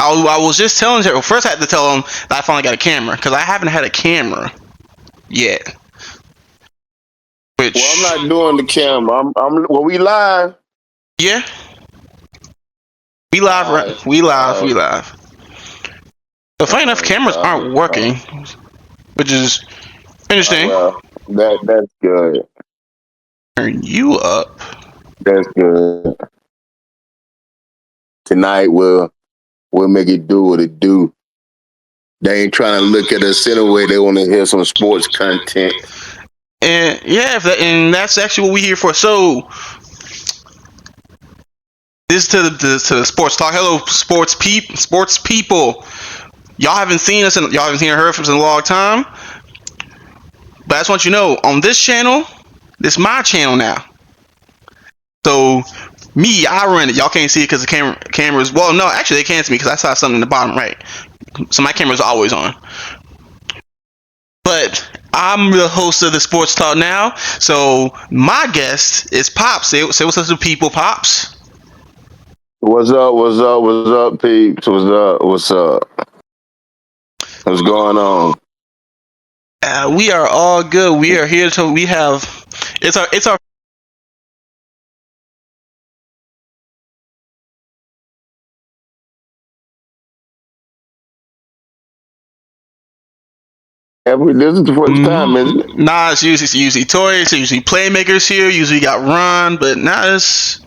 I was just telling her. Well, first, I had to tell him that I finally got a camera because I haven't had a camera yet. Which, Well, I'm not doing the camera. Well, we live. yeah, we All live, right. right? We live, All we right. live. But funny enough, cameras All aren't right. All working, right. which is interesting. Well, that's good. Turn you up. That's good. Tonight we'll make it do what it do. They ain't trying to look at us anyway. They want to hear some sports content. And yeah, and that's actually what we're here for. So this is to the sports talk. Hello, sports people. Y'all haven't seen us and y'all haven't seen or heard from us in a long time. But I just want you to know, on this channel, this is my channel now. So me, I run it. Y'all can't see it because the camera's. Well, no, actually they can see me because I saw something in the bottom right. So my camera's always on. But I'm the host of the Sports Talk now. So my guest is Pops. Say what's up to people, Pops. What's up? What's up? What's up, peeps? What's up? What's up? What's going on? We are all good. We are here to. We have. It's our. This is the first time, isn't it? Nah, it's usually toys. It's usually playmakers here. Usually got Ron, but now it's.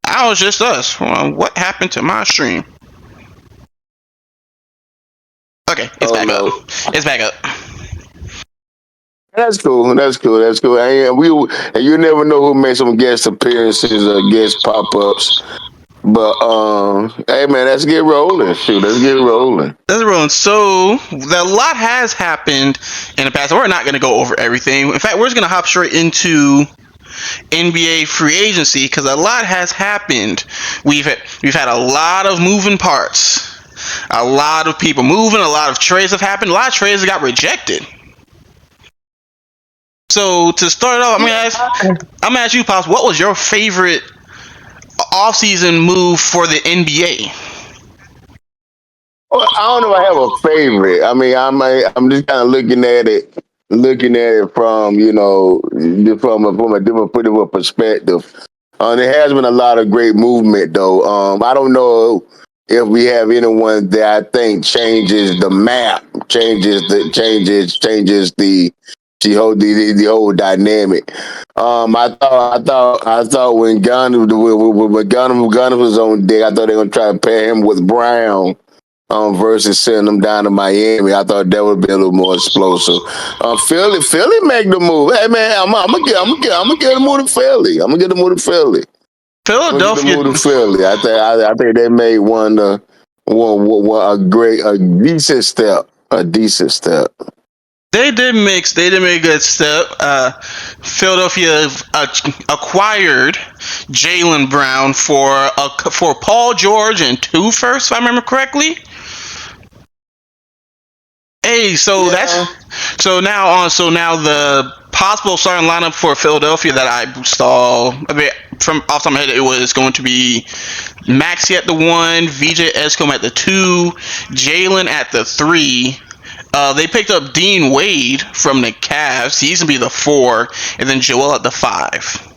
I was just us. What happened to my stream? Okay, it's back up. It's back up. That's cool. That's cool. That's cool. And you never know who made some guest appearances or guest pop ups. But hey man, let's get rolling. Shoot, let's get rolling. Let's rolling. So a lot has happened in the past. We're not going to go over everything. In fact, we're just going to hop straight into NBA free agency because a lot has happened. We've had a lot of moving parts. A lot of people moving. A lot of trades have happened. A lot of trades got rejected. So to start off, I'm gonna ask you, Pops, what was your favorite offseason move for the NBA? Well, I don't know if I have a favorite. I mean, I'm just kind of looking at it from from a different perspective. There has been a lot of great movement though. I don't know if we have anyone that I think changes the map, changes the whole dynamic. I thought when Gunn was on deck, I thought they were gonna try to pair him with Brown. Versus sending them down to Miami, I thought that would be a little more explosive. Philly make the move. Hey man, I'm gonna get the move to Philly. I'm gonna get the move to Philly. Philadelphia. Move to Philly. I think they made a decent step. A decent step. They did make a good step. Philadelphia acquired Jaylen Brown for Paul George and 2 firsts, if I remember correctly. Hey, so now the possible starting lineup for Philadelphia that I saw a bit from off the top of my head, it was going to be Maxey at the 1, VJ Escom at the 2, Jaylen at the 3. They picked up Dean Wade from the Cavs. He's gonna be the 4, and then Joel at the 5.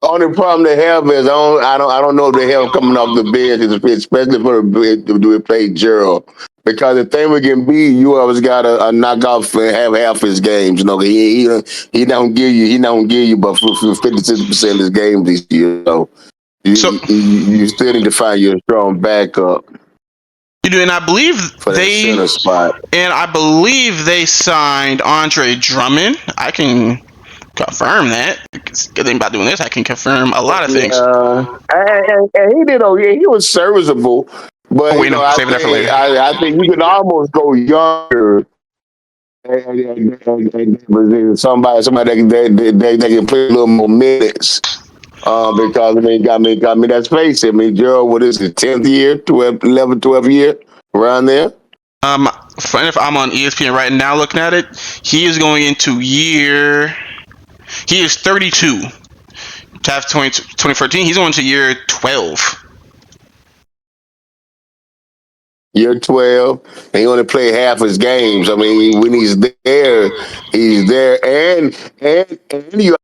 Only problem they have is I don't know if they have coming off the bench, especially for the play Gerald. Because the thing we can be, you always got to knock off and have half his games. You know, he don't give you but 56% of his games this year. So you still need to find your strong backup. You do, and I believe for that center spot. And I believe they signed Andre Drummond. I can confirm that. Good thing about doing this, I can confirm a lot of things. And he did. He was serviceable. But save that for later. I think you could almost go younger. And somebody that can play a little more minutes. Because I mean, let's face it. I mean, Gerald, what is it, 10th year, 12th year, around there? If I'm on ESPN right now looking at it, he is going into he is 32. To have 2014, he's going to year 12. year 12, and he only played half his games. I mean, when he's there, and you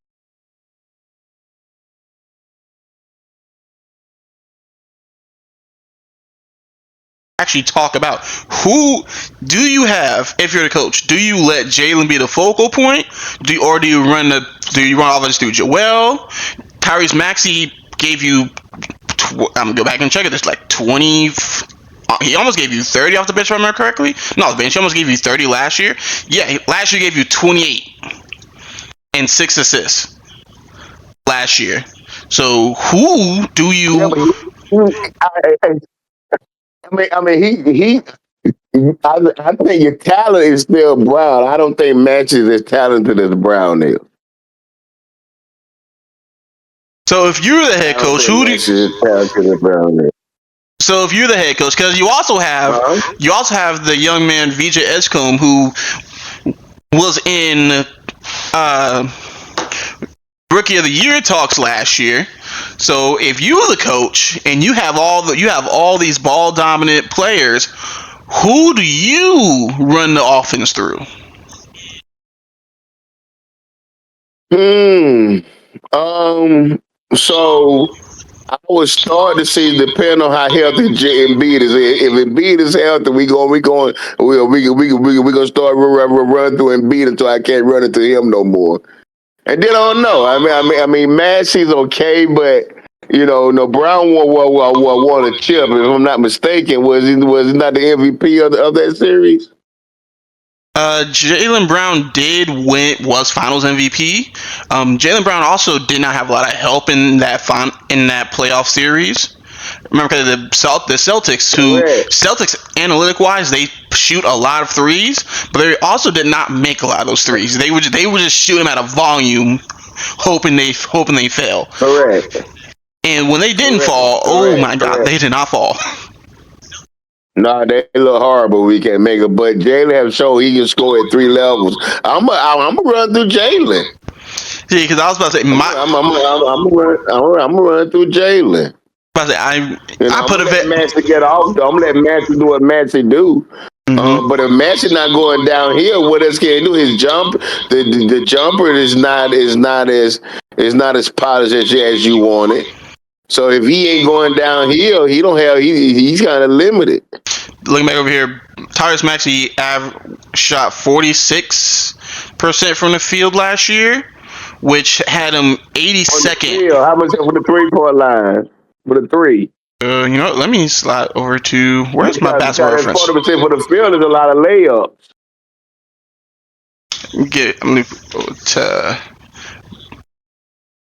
Actually talk about who do you have if you're the coach? Do you let Jalen be the focal point? Or do you run offense through Joel? Tyrese Maxey gave you. I'm gonna go back and check it. There's like 20. He almost gave you 30 off the bench, if I remember correctly. No, the bench. He almost gave you 30 last year. Yeah, last year gave you 28 and 6 assists last year. So who do yeah, you? but I think your talent is still Brown. I don't think matches as talented as Brown is. So if you're the head I don't coach, think who do? matches as talented as Brown is. So if you're the head coach, because Huh? you also have the young man VJ Edgecombe who was in uh, rookie of the year talks last year. So if you're the coach and you have all these ball dominant players, who do you run the offense through? Hmm. So I would start to see, depending on how healthy Embiid is. If Embiid is healthy, we gonna start run through Embiid until I can't run into him no more. And then I don't know. I mean, Massey's okay, but no, Brown won a chip. If I'm not mistaken, was he not the MVP of that series? Jalen Brown was Finals MVP. Jalen Brown also did not have a lot of help in that playoff series. Remember, because the Correct. Celtics analytic wise, they shoot a lot of threes, but they also did not make a lot of those threes. They would just shoot them at a volume, hoping they fail. Correct. And when they didn't Correct. fall, oh Correct. my God, Correct. they did not fall. Nah, they look horrible. We can't make it. But Jalen have shown he can score at three levels. I'm gonna run through Jalen. See, because I was about to say I'm gonna run through Jalen. I I'm put gonna a let vet. Maxie get off. Though. I'm gonna let Maxie do what Maxie do. Mm-hmm. But if Maxie not going downhill, what else can he do? His the jumper is not as polished as you want it. So if he ain't going downhill, he don't have he's kind of limited. Looking back over here, Tyrese Maxey shot 46% from the field last year, which had him On the 82nd. field, how much for the 3-point line? For the three. You know what? Let me slide over to where's my Because basketball that reference? 40% for the field is a lot of layups. I'm gonna go to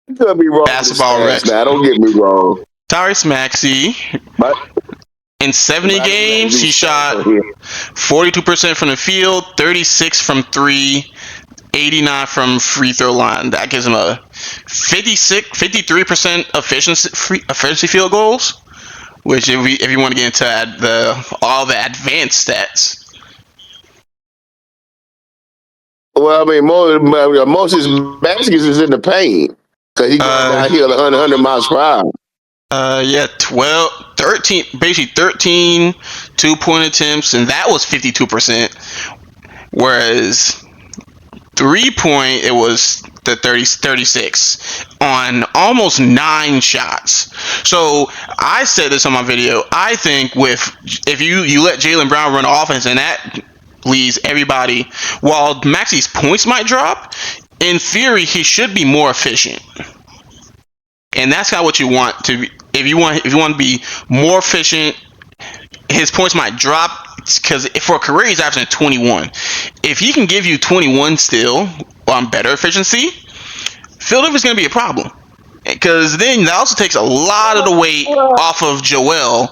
You could be wrong with the basketball stats Rex. now. Don't get me wrong. Tyrese Maxey But, in 70 I don't games, do he stats shot on here. 42% from the field, 36 from three, 89 from free throw line. That gives him a 53% efficiency field goals. Which, if you want to get into all the advanced stats, Well, I mean, most of his baskets is in the paint. Because he going uh, downhill 100 miles per hour. yeah, 12, 13, basically 13 2-point attempts, and that was 52%. Whereas 3-point, it was the 36 on almost 9 shots. So I said this on my video. I think if you let Jalen Brown run offense and that leaves everybody, while Maxey's points might drop, in theory he should be more efficient. And that's kind of what you want to be. If you want to be more efficient, his points might drop because for a career he's averaging 21. If he can give you 21 still on better efficiency, Philadelphia's going to be a problem. Because then that also takes a lot of the weight off of Joel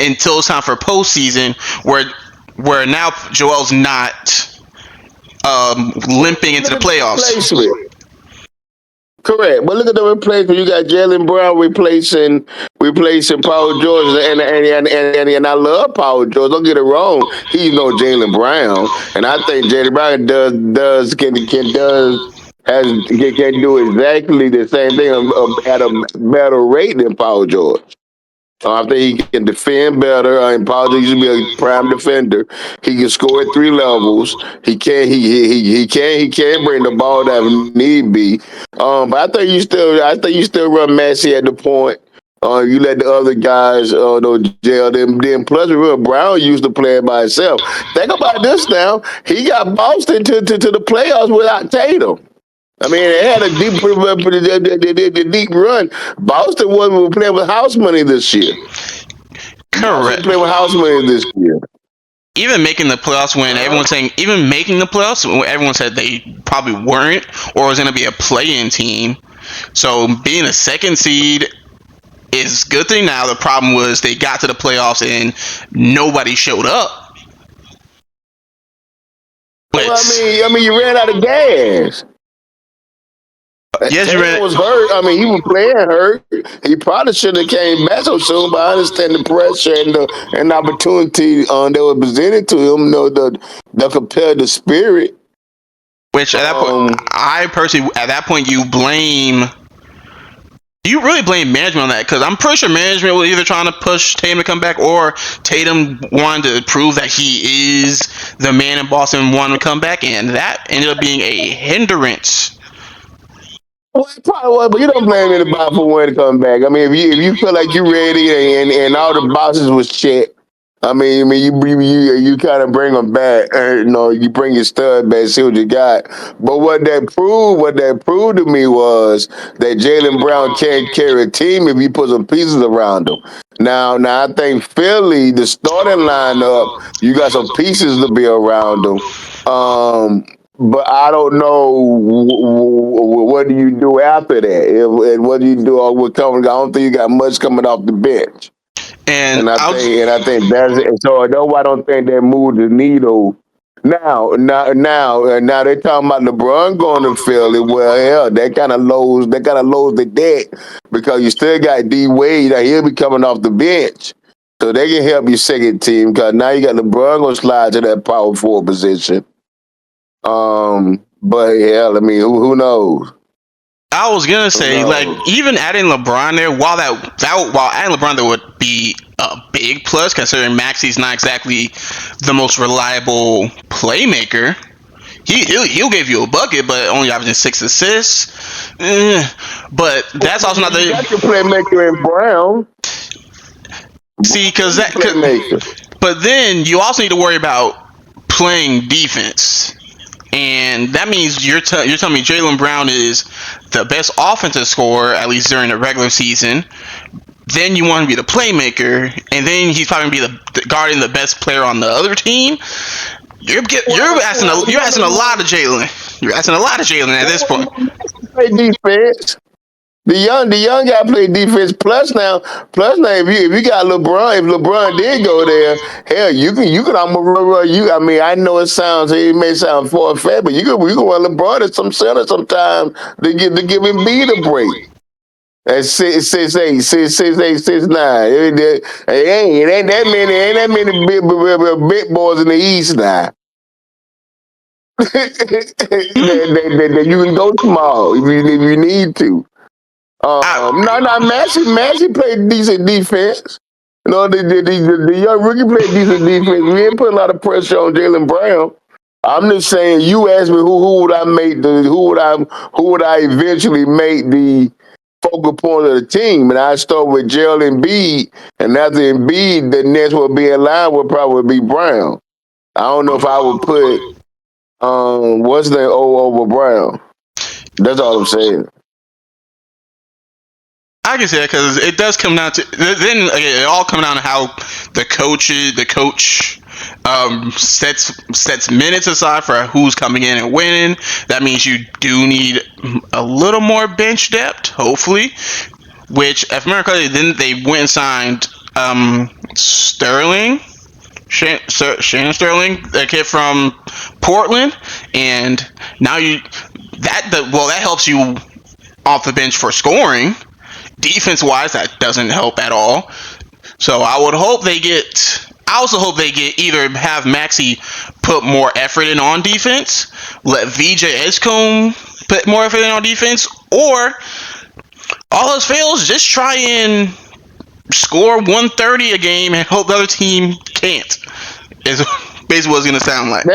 until it's time for postseason, where now Joel's not limping into the playoffs. Replacement. Correct. But look at the replacement. You got Jalen Brown replacing Paul George, and I love Paul George. Don't get it wrong. He's no Jalen Brown, and I think Jalen Brown can do exactly the same thing at a better rate than Paul George. I think he can defend better. And Paul used to be a prime defender. He can score at three levels. He can bring the ball down if need be. But I think you still run Massey at the point. You let the other guys no jail them. Then plus remember Brown used to play by himself. Think about this now. He got Boston to the playoffs without Tatum. I mean, they had a deep run. Boston wasn't playing with house money this year. Boston Correct. playing with house money this year. Even making the playoffs when everyone's saying, even making the playoffs when everyone said they probably weren't or was going to be a play-in team. So being a second seed is a good thing now. The problem was they got to the playoffs and nobody showed up. Well, I Which, mean, I mean, you ran out of gas. yes, you Taylor ran. was hurt. I mean, he was playing hurt. He probably shouldn't have came back so soon. But I understand the pressure and the opportunity that was presented to him. You know, the competitive spirit. Which at that point, Um, I personally, at that point, you really blame management on that? Because I'm pretty sure management was either trying to push Tatum to come back or Tatum wanted to prove that he is the man in Boston and wanted to come back, and that ended up being a hindrance. Well, it probably was, but you don't blame anybody for when to come back. I mean, if you feel like you're ready and all the boxes was checked, I mean, you kind of bring them back. You bring your stud back, see what you got. But what that proved to me was that Jalen Brown can't carry a team if you put some pieces around him. Now I think Philly, the starting lineup, you got some pieces to be around them. But I don't know what do you do after that, and what do you do with coming? I don't think you got much coming off the bench. And And I I was, think and I think that's it. So no, I don't think that moved the needle. Now they talking about LeBron going to Philly. Well, hell, that kind of lowers the deck because you still got D Wade. He'll be coming off the bench, so they can help your second team because now you got LeBron going to slide to that power forward position. But hell, I mean, who knows? I was gonna Who say, like, knows? even adding LeBron there, while adding LeBron there would be a big plus, considering Maxi's not exactly the most reliable playmaker. He'll give you a bucket, but only averaging 6 assists. But that's also not You the got your playmaker in Brown. see because Your playmaker. but then you also need to worry about playing defense, and that means you're telling me Jalen Brown is the best offensive scorer at least during the regular season. Then you want to be the playmaker, and then he's probably going to be the guarding the best player on the other team. You're asking a lot of Jalen. You're asking a lot of Jalen at this point. Play defense. The young guy play defense. Plus now, if you got LeBron, if LeBron did go there, hell, you can almost run you. I mean, I know it may sound far fetched, but you can run LeBron at some center sometimes to give him beat a break. At 6'8", 6'8", 6'9". It ain't that many big boys in the East now. that you can go small if you need to. I, No, Massey played decent defense. The young rookie played decent defense. We didn't put a lot of pressure on Jalen Brown. I'm just saying. You asked me who would I eventually make the focal point of the team, and I start with Gerald Embiid, and after Embiid, the next would be in line would probably be Brown. I don't know if I would put what's the O over Brown. That's all I'm saying. I can say that because it does come down to then again, it all comes down to how the coach sets minutes aside for who's coming in and winning. That means you do need a little more bench depth, hopefully. Which, if I remember correctly, then they went and signed Sterling, Shannon Sterling, the kid from Portland, and now that helps you off the bench for scoring. Defense wise, that doesn't help at all. So I would hope they get. I also hope they get either have Maxi put more effort in on defense, let VJ Edgecombe put more effort in on defense, or all else fails, just try and score 130 a game and hope the other team can't. Is basically what it's gonna sound like.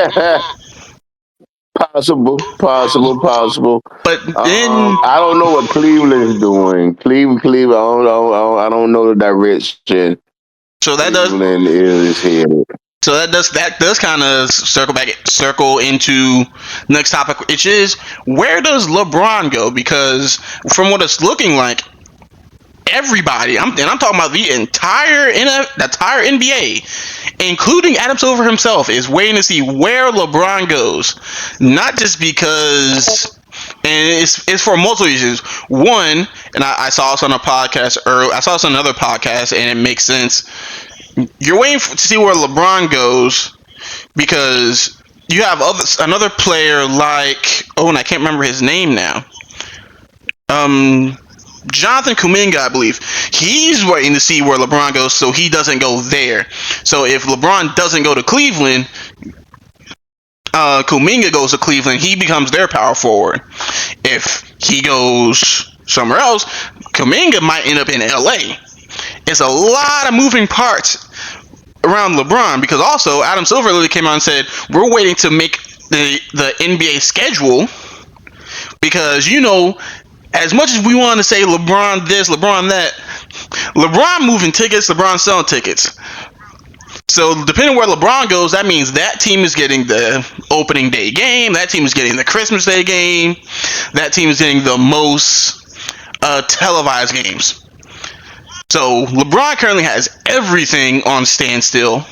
Possible. But then, I don't know what Cleveland is doing. Cleveland. I don't know the direction so that does Cleveland is headed. that does kind of circle into next topic, which is where does LeBron go? Because from what it's looking like, everybody, I'm talking about the entire NBA, including Adam Silver himself, is waiting to see where LeBron goes. Not just because, and it's for multiple reasons. One, and I saw this on a podcast, or I saw this on another podcast, and it makes sense. You're waiting to see where LeBron goes because you have another player like, oh, and I can't remember his name now. Jonathan Kuminga, I believe. He's waiting to see where LeBron goes so he doesn't go there. So if LeBron doesn't go to Cleveland, Kuminga goes to Cleveland, he becomes their power forward. If he goes somewhere else, Kuminga might end up in LA. It's a lot of moving parts around LeBron, because also Adam Silver literally came out and said we're waiting to make the NBA schedule, because as much as we want to say LeBron this, LeBron that, LeBron moving tickets, LeBron selling tickets. So depending on where LeBron goes, that means that team is getting the opening day game, that team is getting the Christmas Day game, that team is getting the most televised games. So LeBron currently has everything on standstill,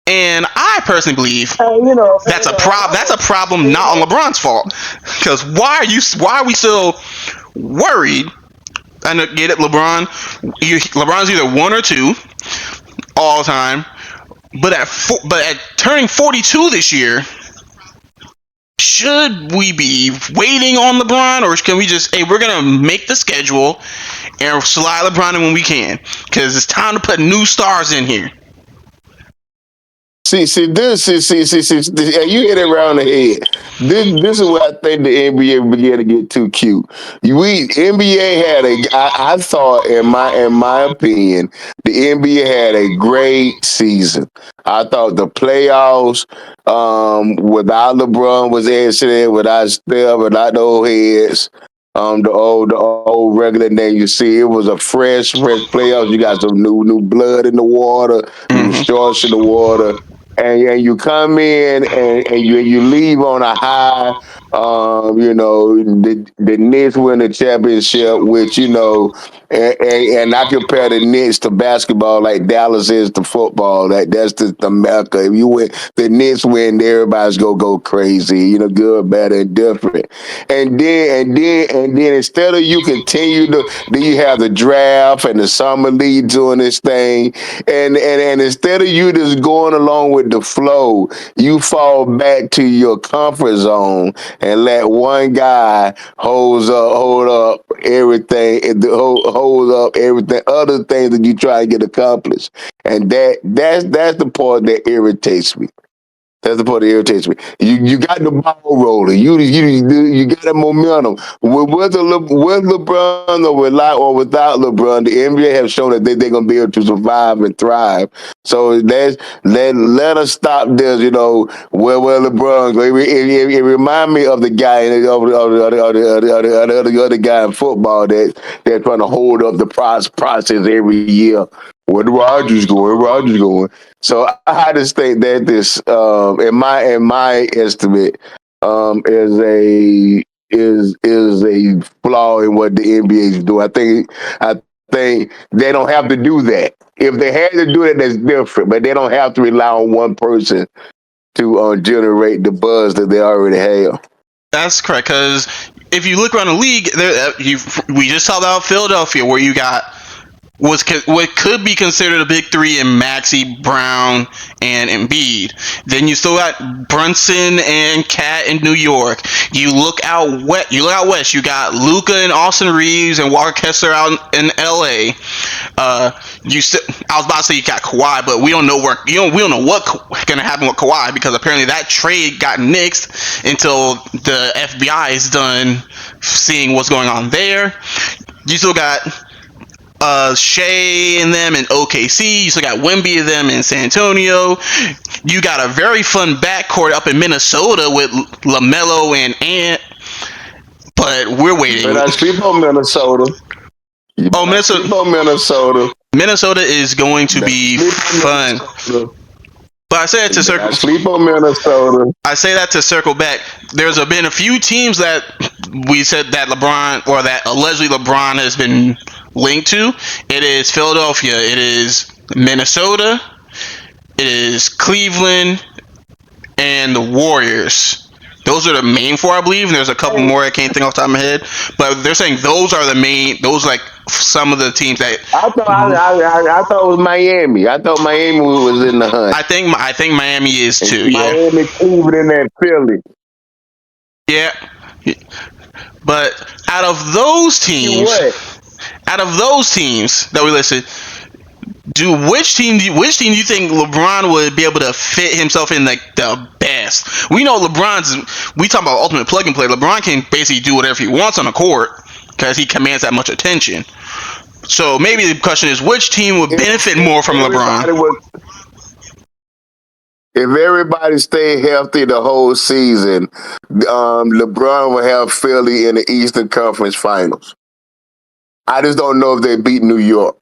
and I personally believe that's a problem. That's a problem not on LeBron's fault. Because why are we still worried? I get it, LeBron's either one or two all the time, but at turning 42 this year, should we be waiting on LeBron, or can we just, hey, we're gonna make the schedule and slide LeBron in when we can, because it's time to put new stars in here. See, you hit it around the head. This is where I think the NBA began to get too cute. NBA had I thought, in my opinion, the NBA had a great season. I thought the playoffs, without LeBron was excellent, without Steph, without the old heads. The old regular name. You see, it was a fresh playoffs. You got some new blood in the water, new shorts in the water, and you come in and you leave on a high. The Knicks win the championship, which and I compare the Knicks to basketball like Dallas is to football. That's the Mecca. If you win, the Knicks win, everybody's gonna go crazy. Good, bad, and different. And then instead of you continue then you have the draft and the summer league doing this thing, and instead of you just going along with the flow, you fall back to your comfort zone and let one guy hold up everything, hold up everything, other things that you try to get accomplished, and that's the part that irritates me. That's the part that irritates me. You got the ball rolling. You got the momentum. With LeBron or without LeBron, the NBA have shown that they're gonna be able to survive and thrive. So let us stop this. Where LeBron go. It remind me of the guy of the other guy in football that they're trying to hold up the process every year. Where the Rodgers going? Where Rodgers going? So I just think that this, in my estimate, is a flaw in what the NBA is doing. I think they don't have to do that. If they had to do it, that's different. But they don't have to rely on one person to generate the buzz that they already have. That's correct. Because if you look around the league, we just talked about Philadelphia, where you got what could be considered a big three in Maxey, Brown, and Embiid. Then you still got Brunson and Cat in New York. You look out west. You got Luka and Austin Reeves and Walker Kessler out in LA. I was about to say you got Kawhi, but we don't know we don't know what's gonna happen with Kawhi, because apparently that trade got nixed until the FBI is done seeing what's going on there. You still got Shea and them in OKC. You still got Wemby and them in San Antonio. You got a very fun backcourt up in Minnesota with LaMelo and Ant. But we're waiting. But I sleep on Minnesota. Oh, Minnesota. Sleep on Minnesota. Minnesota is going to be fun. But I say that to circle. Sleep on Minnesota. I say that to circle back. There's been a few teams that we said that LeBron or that allegedly LeBron has been linked to. It is Philadelphia. It is Minnesota. It is Cleveland and the Warriors. Those are the main four, I believe. And there's a couple more I can't think off the top of my head. But they're saying those are the main. Those like some of the teams that. I thought it was Miami. I thought Miami was in the hunt. I think Miami is too. Miami, Cleveland, and Philly. Yeah. But out of those teams that we listed, which team do you think LeBron would be able to fit himself in like the best? We know we talk about ultimate plug and play. LeBron can basically do whatever he wants on the court because he commands that much attention. So maybe the question is, which team would benefit more from LeBron? If everybody stayed healthy the whole season, LeBron will have Philly in the Eastern Conference Finals. I just don't know if they beat New York.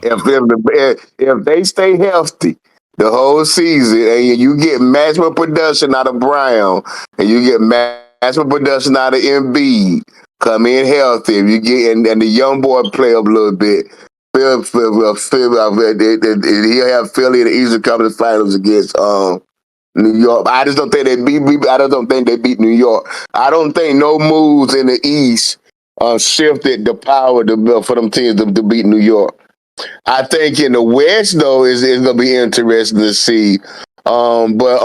If they stay healthy the whole season and you get maximum production out of Brown and you get maximum production out of Embiid, come in healthy. If you get and the young boy play up a little bit, he'll have Philly in the Eastern Conference Finals against New York. I just don't think they beat. I just don't think they beat New York. I don't think no moves in the East shifted the power for them teams to beat New York. I think in the West though is gonna be interesting to see. But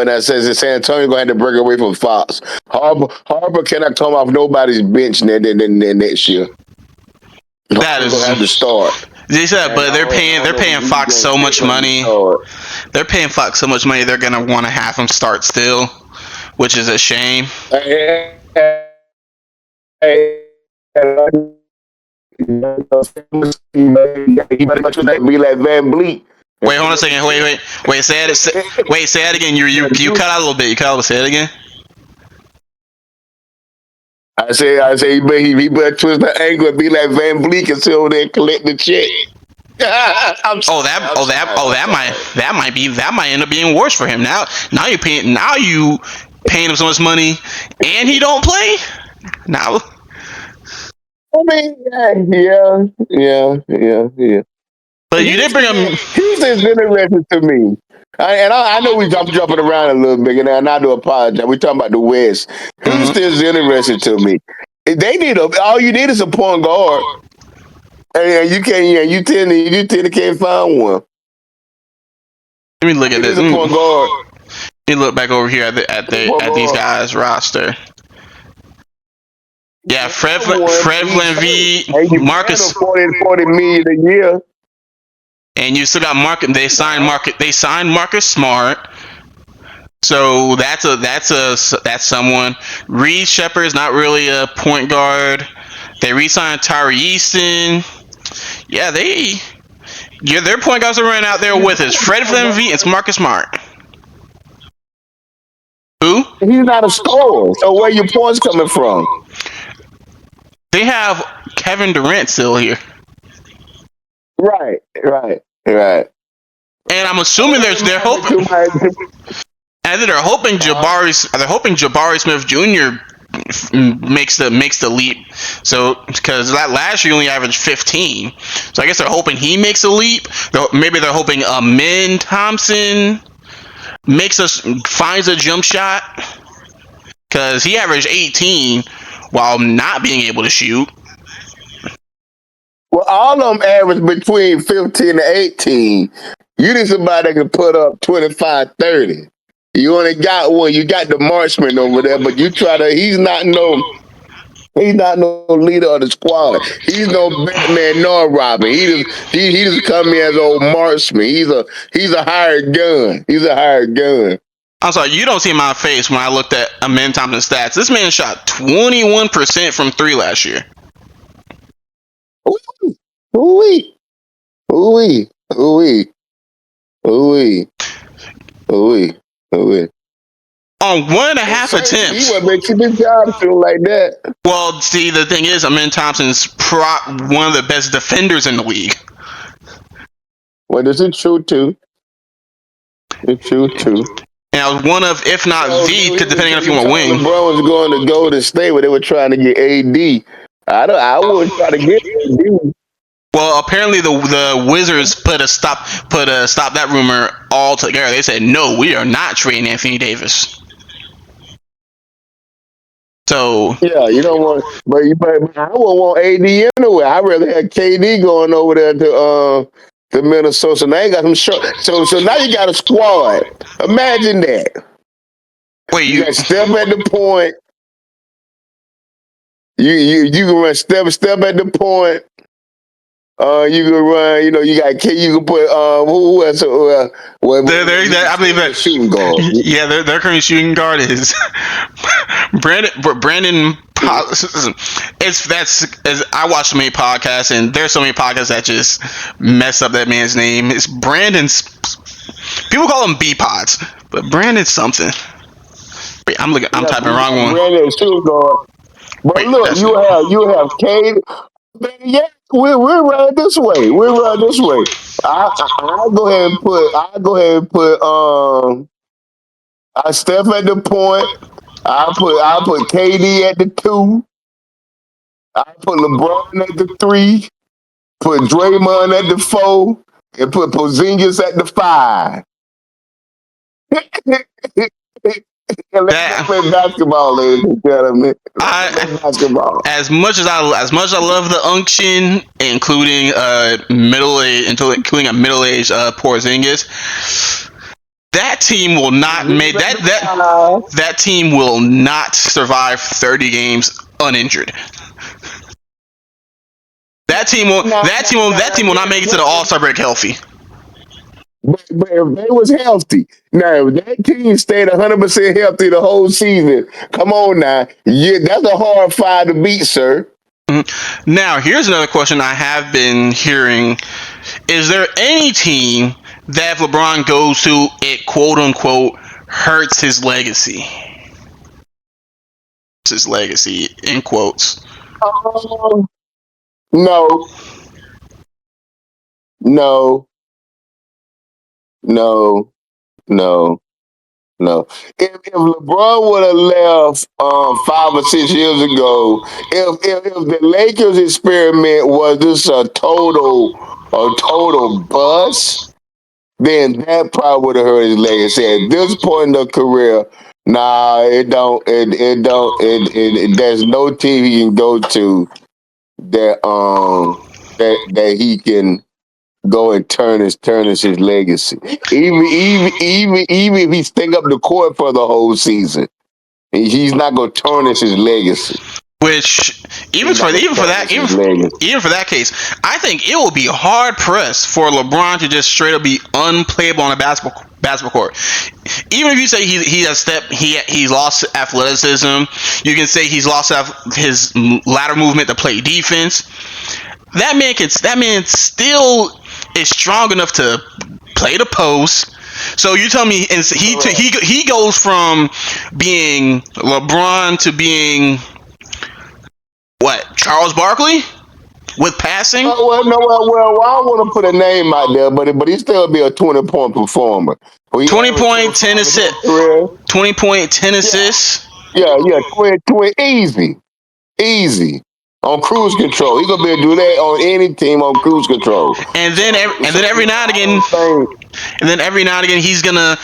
I says San Antonio gonna have to break away from Fox. Harper cannot come off nobody's bench next year. That is gonna have to start. They said, but they're paying Fox so much money. They're paying Fox so much money. They're gonna want to have him start still, which is a shame. Hey, he better be like Van Vliet. Wait, hold on a second. Wait. Say that again. You cut out a little bit. You cut out. Say it again. I say he better twist the angle and be like Van Vliet and sit over there and collect the check. That might end up being worse for him. Now you paying him so much money and he don't play. Now I mean, yeah. But you did bring him. Houston's interesting to me. I know we jumping around a little bit, and I do apologize. We're talking about the West. Houston's interesting to me. They need all you need is a point guard, and you tend to can't find one. Let me look at this. A point guard. Let me look back over here at these guys' roster. Yeah, Fred VanVleet, Marcus. 40 million a year. And you still got Marcus. They signed Marcus Smart. So that's someone. Reed Shepard's not really a point guard. They re-signed Tyree Easton. Yeah, their point guards are running out there with us. Fred VanVleet and Marcus Smart. Who? He's not a scorer. So where your points coming from? They have Kevin Durant still here. Right. And I'm assuming they're hoping. And they're hoping Jabari Smith Jr. makes the leap. So because last year he only averaged 15. So I guess they're hoping he makes a leap. Maybe they're hoping Amin Thompson finds a jump shot because he averaged 18 while not being able to shoot. Well, all of them average between 15 and 18. You need somebody that can put up 25, 30. You only got one. You got the marksman over there, but he's not no leader of the squad. He's no Batman nor Robin. He just come in as old marksman. He's a hired gun. I'm sorry, you don't see my face when I looked at Amen Thompson's stats. This man shot 21% from three last year. Ooh-wee. Ooh-wee. Ooh-wee. Ooh-wee. Ooh-wee. Ooh-wee. On 1.5 attempts. He wasn't making his job feel like that. Well, see, the thing is, Amen Thompson's one of the best defenders in the league. Well, this is true, too. It's true, too. And I was one of, if not depending on if you want to win. LeBron was going to Golden State where they were trying to get AD. I wouldn't try to get AD. Well, apparently the Wizards put a stop that rumor altogether. They said no, we are not trading Anthony Davis. So yeah, you don't want, but I wouldn't want AD anyway. I'd rather have KD going over there to Minnesota. So now you got some short. So now you got a squad. Imagine that. Wait, you got Steph at the point. You can run Steph at the point. You can run. You know, you got you can put who else? I believe that shooting guard. Yeah, their current shooting guard is Brandon. I watch so many podcasts, and there's so many podcasts that just mess up that man's name. It's Brandon's. People call him B Pods, but Brandon's something. Wait, I'm typing the wrong one. Brandon shooting guard. But wait, look, you have Cade. Yeah, we're running this way. I'll go ahead and put Steph at the point. I'll put KD at the 2. I'll put LeBron at the 3. Put Draymond at the 4, and put Porzingis at the 5. Let's play basketball, ladies and gentlemen. Basketball. As much as I love the unction, including a middle-aged Porzingis, that team will not make that team will not survive 30 games uninjured. That team will not make it to the All-Star break healthy. But if they was healthy, now if that team stayed 100% healthy the whole season, come on now, that's a hard fight to beat, sir. Mm-hmm. Now, here's another question I have been hearing: is there any team that if LeBron goes to, it quote unquote hurts his legacy? His legacy in quotes. No. If LeBron would have left 5 or 6 years ago, if the Lakers experiment was just a total bust, then that probably would have hurt his legacy. At this point in the career, nah, it don't. There's no team he can go to that he can go and turn his legacy. Even if he stay up the court for the whole season, he's not gonna tarnish his legacy. Which even for that case, I think it will be hard pressed for LeBron to just straight up be unplayable on a basketball court. Even if you say he's lost athleticism, you can say he's lost his lateral movement to play defense. That man still is strong enough to play the post. So you tell me, and he goes from being LeBron to being what, Charles Barkley with passing? Well, I don't want to put a name out there, but he still be a 20-point performer. 20 point, 10 assists. 20 point, 10 assists. Yeah, 20 easy. On cruise control. He's gonna be able to do that on any team on cruise control. And then every now and again he's gonna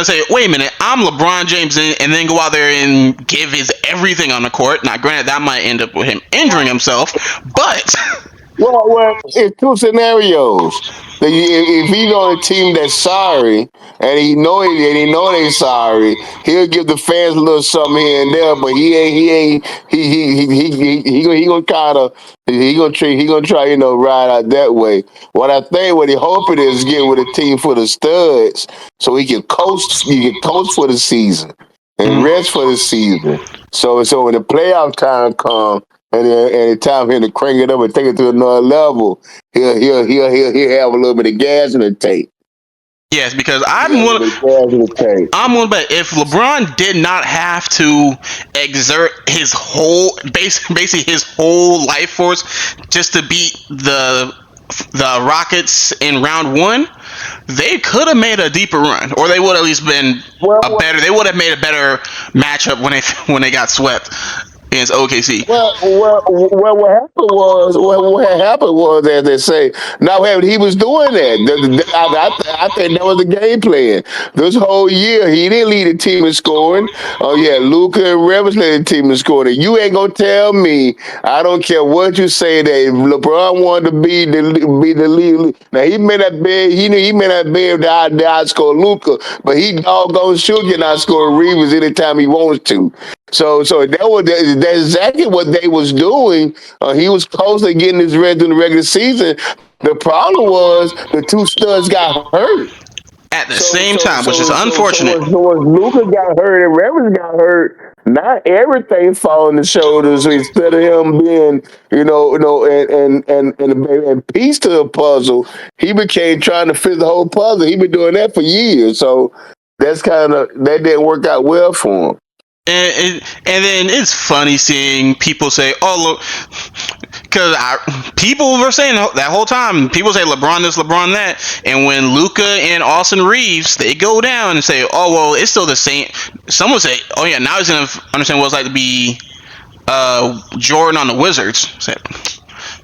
say, wait a minute, I'm LeBron James, and then go out there and give his everything on the court. Now granted, that might end up with him injuring himself, but well, it's two scenarios. if he's on a team that's sorry and he know they sorry, he'll give the fans a little something here and there. But he gonna kind of he gonna try ride out that way. What he hoping is get with a team for the studs so he can coach for the season and Mm. rest for the season. So when the playoff time comes and it's time for him to crank it up and take it to another level, he'll have a little bit of gas in the tank. Yes, because He'll have a little bit of gas in the tank. I'm gonna bet if LeBron did not have to exert his whole basically his whole life force just to beat the Rockets in round one, they could have made a deeper run, or they would at least been a Well, better. They would have made a better matchup when they got swept against OKC. what happened was what had happened was, as they say, now he was doing that. I think that was the game plan. This whole year, he didn't lead the team in scoring. Oh yeah, Luca and Rivers led the team in scoring. And you ain't gonna tell me. I don't care what you say that if LeBron wanted to be the lead. Now he may not be able to outscore Luca, but he doggone sure can outscore Rivers anytime he wants to. So that's exactly what they was doing. He was close to getting his red in the regular season. The problem was the two studs got hurt. At the same time, which is unfortunate. When Luca got hurt and Rivers got hurt, not everything fall on the shoulders. So instead of him being, and piece to the puzzle, he became trying to fit the whole puzzle. He been doing that for years. So that didn't work out well for him. And then it's funny seeing people say, "Oh, look," because people were saying that whole time. People say LeBron this, LeBron that, and when Luca and Austin Reeves they go down and say, "Oh, well, it's still the same." Someone say, "Oh yeah, now he's gonna understand what it's like to be Jordan on the Wizards."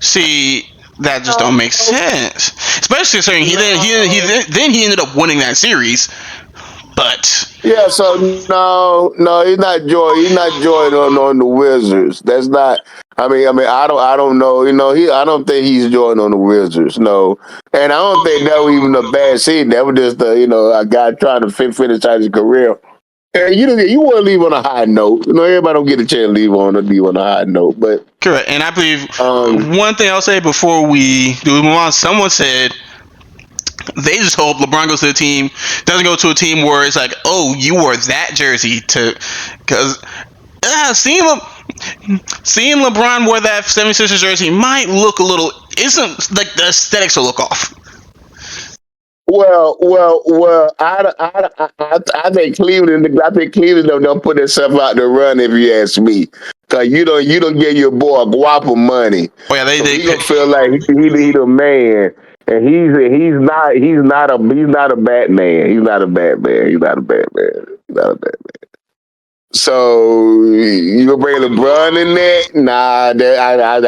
See, that just don't make sense, especially considering he ended up winning that series, but. Yeah, so no, he's not joy. He's not joining on the Wizards. That's not. I don't know. I don't think he's joining on the Wizards. No, and I don't think that was even a bad season. That was just a guy trying to finish out his career. And you want to leave on a high note. Everybody don't get a chance to leave on a high note. But Correct, and I believe one thing I'll say before we do move on. Someone said they just hope LeBron goes to a team, doesn't go to a team where it's like, oh, you wore that jersey because seeing LeBron wear that 76ers jersey might look a little, isn't like the aesthetics will look off. Well. I think Cleveland. I think Cleveland don't put themselves out to run. If you ask me, because you don't give your boy a guapo money. Oh yeah, so he gonna feel like he the man, and he's not a Batman. He's not a Batman. He's not a Batman. He's not a Batman. So you gonna bring LeBron in there? Nah,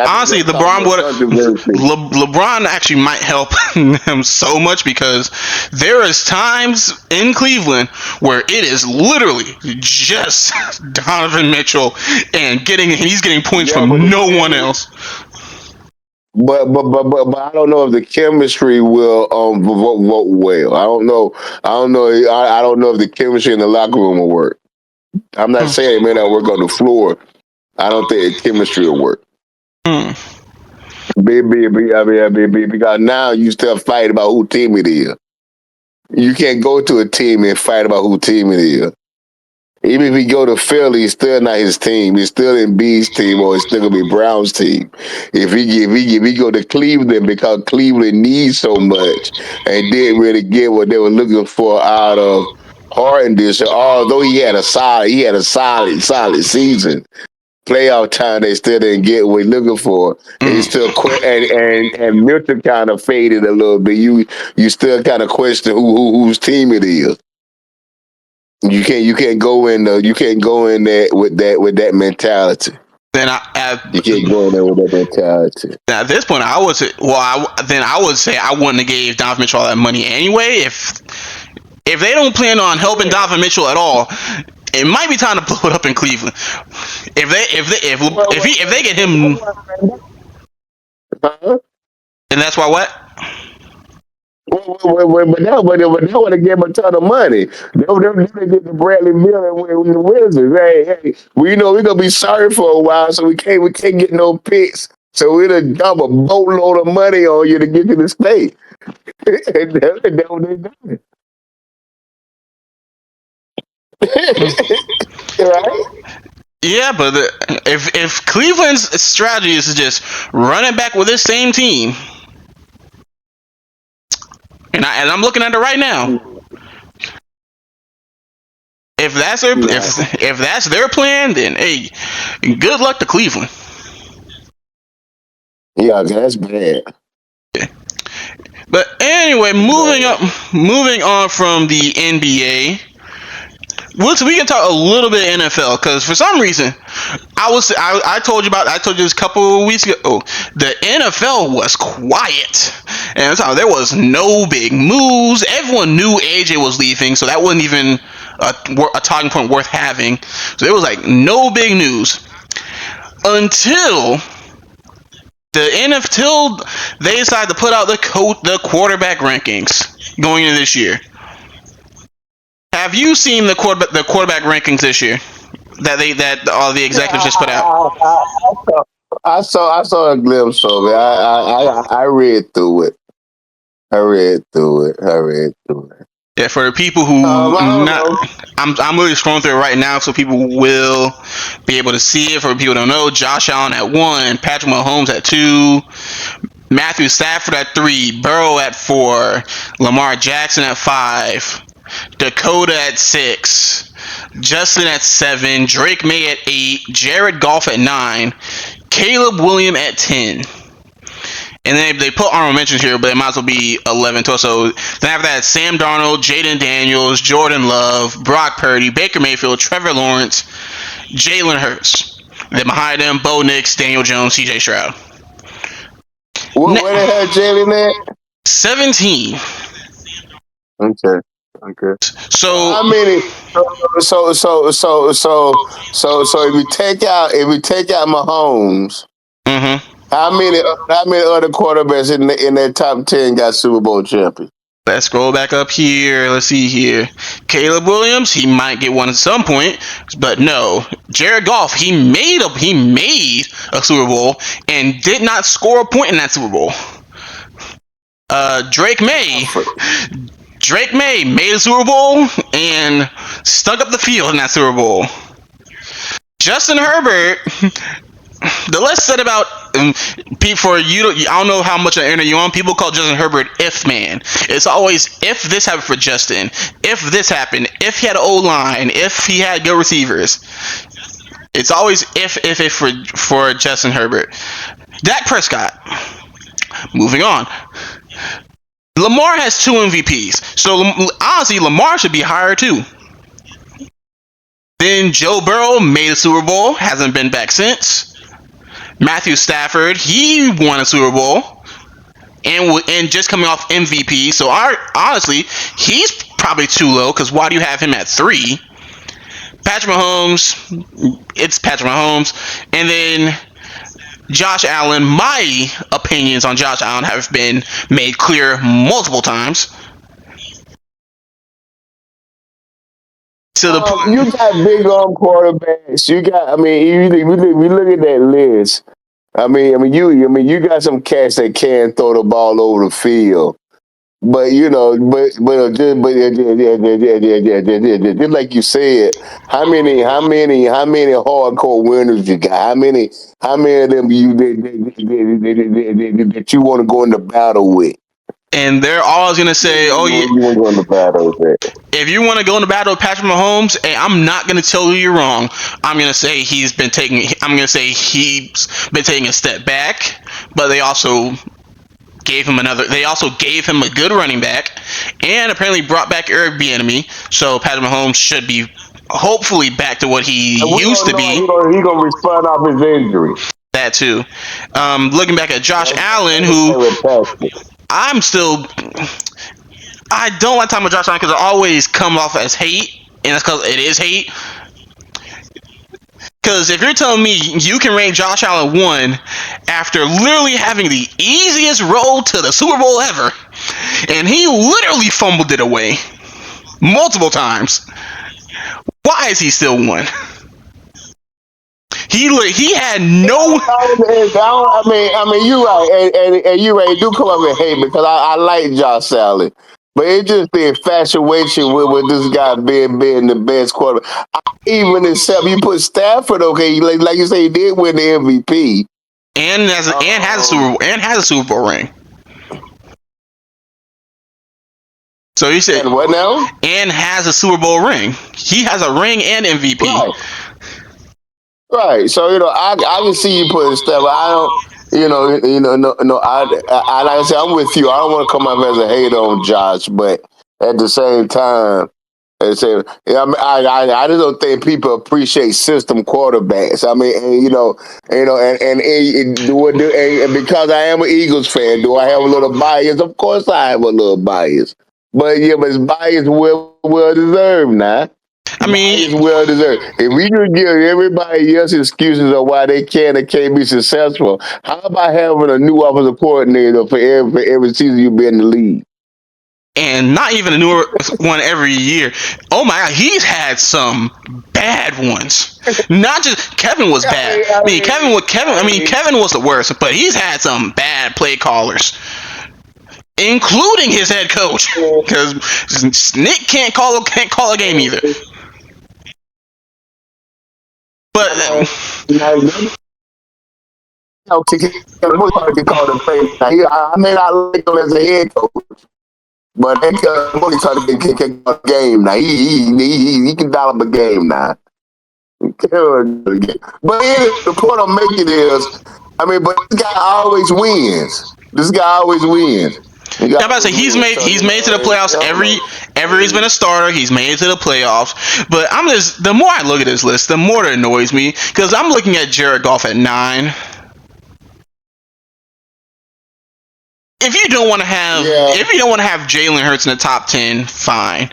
honestly, LeBron actually might help him so much because there is times in Cleveland where it is literally just Donovan Mitchell and he's getting points from no one else. But I don't know if the chemistry will vote well. I don't know. I don't know if the chemistry in the locker room will work. I'm not saying it may not work on the floor. I don't think the chemistry will work. Because now you still fight about who team it is. You can't go to a team and fight about who team it is. Even if he go to Philly, it's still not his team. He's still in B's team, or it's still gonna be Brown's team. If he go to Cleveland because Cleveland needs so much and didn't really get what they were looking for out of Harden this year, although he had a solid season. Playoff time, they still didn't get what he's looking for. And he still and Milton kind of faded a little bit. You still kind of question whose team it is. You can't go in there with that mentality. Then you can't go in there with that mentality. At this point, I would say I wouldn't have gave Donovan Mitchell all that money anyway. If they don't plan on helping Donovan Mitchell at all, it might be time to blow it up in Cleveland. If they get him, and that's why what? But that would have given him a ton of money. They get the Bradley Miller with the Wizards. Hey, we know we're gonna be sorry for a while, so we can't get no picks. So we'll dump a boatload of money on you to get you to stay. And that's what they done. Right? Yeah, but if Cleveland's strategy is to just run it back with this same team, and I'm looking at it right now, Nah. if that's their plan, then hey, good luck to Cleveland. Yeah, that's bad. But anyway, Bad. moving on from the NBA. We can talk a little bit NFL because for some reason I told you this a couple of weeks ago. Oh, the NFL was quiet, and so there was no big moves. Everyone knew AJ was leaving, so that wasn't even a talking point worth having. So there was like no big news until till they decided to put out the quarterback rankings going into this year. Have you seen the quarterback rankings this year that all the Yeah, executives just put out? I saw a glimpse of it. I read through it. I read through it. Yeah, for the people who I don't not, know. I'm really scrolling through it right now, so people will be able to see it. For people who don't know, Josh Allen at 1, Patrick Mahomes at 2, Matthew Stafford at 3, Burrow at 4, Lamar Jackson at 5, Dakota at 6, Justin at 7, Drake May at 8, Jared Goff at 9, Caleb Williams at 10. And then they put honorable mentions here, but it might as well be 11 to so then after that, Sam Darnold, Jaden Daniels, Jordan Love, Brock Purdy, Baker Mayfield, Trevor Lawrence, Jalen Hurts. Then behind them, Bo Nix, Daniel Jones, CJ Stroud. Where they had Jalen at? 17. Okay. Okay. So So, how many? So if we take out Mahomes, mm-hmm. how many other quarterbacks in that top 10 got Super Bowl champions? Let's scroll back up here. Let's see here. Caleb Williams, he might get one at some point, but no. Jared Goff, he made a Super Bowl and did not score a point in that Super Bowl. Drake May, Drake May made a Super Bowl and stunk up the field in that Super Bowl. Justin Herbert, the less said about for you, I don't know how much of internet you on. People call Justin Herbert if man. It's always if this happened for Justin, if this happened, if he had an O line, if he had good receivers. It's always if for Justin Herbert. Dak Prescott. Moving on. Lamar has 2 MVPs, so honestly, Lamar should be higher too. Then Joe Burrow made a Super Bowl, hasn't been back since. Matthew Stafford, he won a Super Bowl and just coming off MVP. So honestly, he's probably too low because why do you have him at 3? Patrick Mahomes, it's Patrick Mahomes, and then Josh Allen. My opinions on Josh Allen have been made clear multiple times. To the You got big arm quarterbacks. I mean, we look at that list. You got some cats that can throw the ball over the field. But just like you said, how many hardcore winners you got? How many of them that you want to go into battle with? and they're always gonna say, "Oh, You yeah, want to go into battle with that? if you want to go into battle with Patrick Mahomes, hey, I'm not gonna tell you you're wrong. I'm gonna say he's been taking. I'm gonna say he's been taking a step back, but they also gave him another. They also gave him a good running back, and apparently brought back Eric Bieniemy. So Patrick Mahomes should be hopefully back to what he And we used don't to know be. he gonna respond off his injury. That too. Looking back at Josh Allen, That's who fantastic. I'm still. I don't like talking about Josh Allen because it always comes off as hate, and that's because it is hate. Because if you're telling me you can rank Josh Allen 1 after literally having the easiest road to the Super Bowl ever, and he literally fumbled it away multiple times. Why is he still one? He had no. I mean, you're right, and you're right. Do come up and hate because I like Josh Allen, but it's just the infatuation with this guy being the best quarterback. Even except you put Stafford, okay, like you say, he did win the MVP, And has a Super Bowl ring. So he said, and what now? and has a Super Bowl ring. He has a ring and MVP. Right, right. So I can see you putting Stafford. I don't. No. Like I said, I'm with you. I don't want to come up as a hater on Josh, but at the same time. And say, yeah, I just don't think people appreciate system quarterbacks. I mean, and because I am an Eagles fan, do I have a little bias? Of course, I have a little bias. But yeah, but it's bias well deserved now. I mean, Bias well deserved. If we could give everybody else excuses of why they can and can't be successful, how about having a new offensive coordinator for every season you be in the league? and not even a newer one every year. Oh my God, he's had some bad ones. Not just Kevin was bad. Kevin was the worst, but he's had some bad play callers, including his head coach, because Nick can't call a game either. But I may not like him as a head coach. But that Mooney started to kick a game now. He can dial up a game now. But the point I'm making is, but this guy always wins. I'm about to say he's made to the playoffs every he's been a starter. He's made it to the playoffs. But the more I look at this list, the more it annoys me because I'm looking at Jared Goff at 9. If you don't want to have Jalen Hurts in the top 10, fine.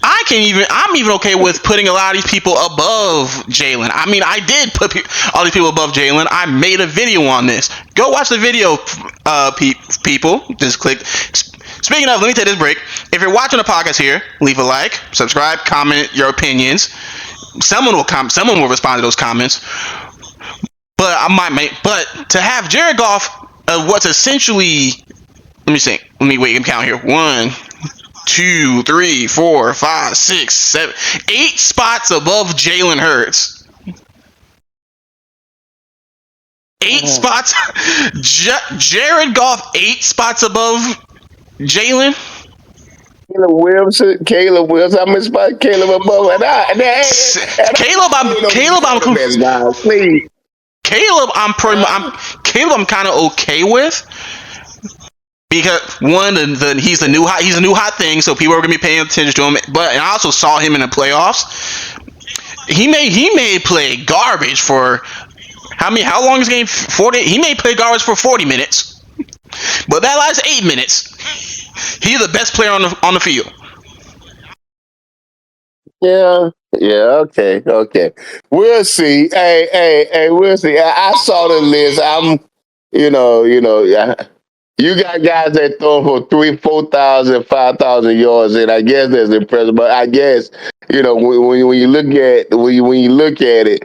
I'm even okay with putting a lot of these people above Jalen. I mean, I did put all these people above Jalen. I made a video on this. Go watch the video, people. Just click. Speaking of, let me take this break. If you're watching the podcast here, leave a like, subscribe, comment your opinions. Someone will respond to those comments. But to have Jared Goff, what's essentially, let me count here. 1, 2, 3, 4, 5, 6, 7, 8 spots above Jalen Hurts. 8 spots. Jared Goff 8 spots above Jalen. Caleb Wilson, how much spot Caleb above? Caleb, I'm kind of okay with. Because one, he's a new hot thing, so people are gonna be paying attention to him. But I also saw him in the playoffs. He may play garbage for how long is the game? 40. He may play garbage for 40 minutes, but that last 8 minutes, he's the best player on the field. Yeah, okay. We'll see. Hey, we'll see. I saw the list. You got guys that throw for 3,000, 4,000, 5,000 yards, and I guess that's impressive. But I guess when you look at it,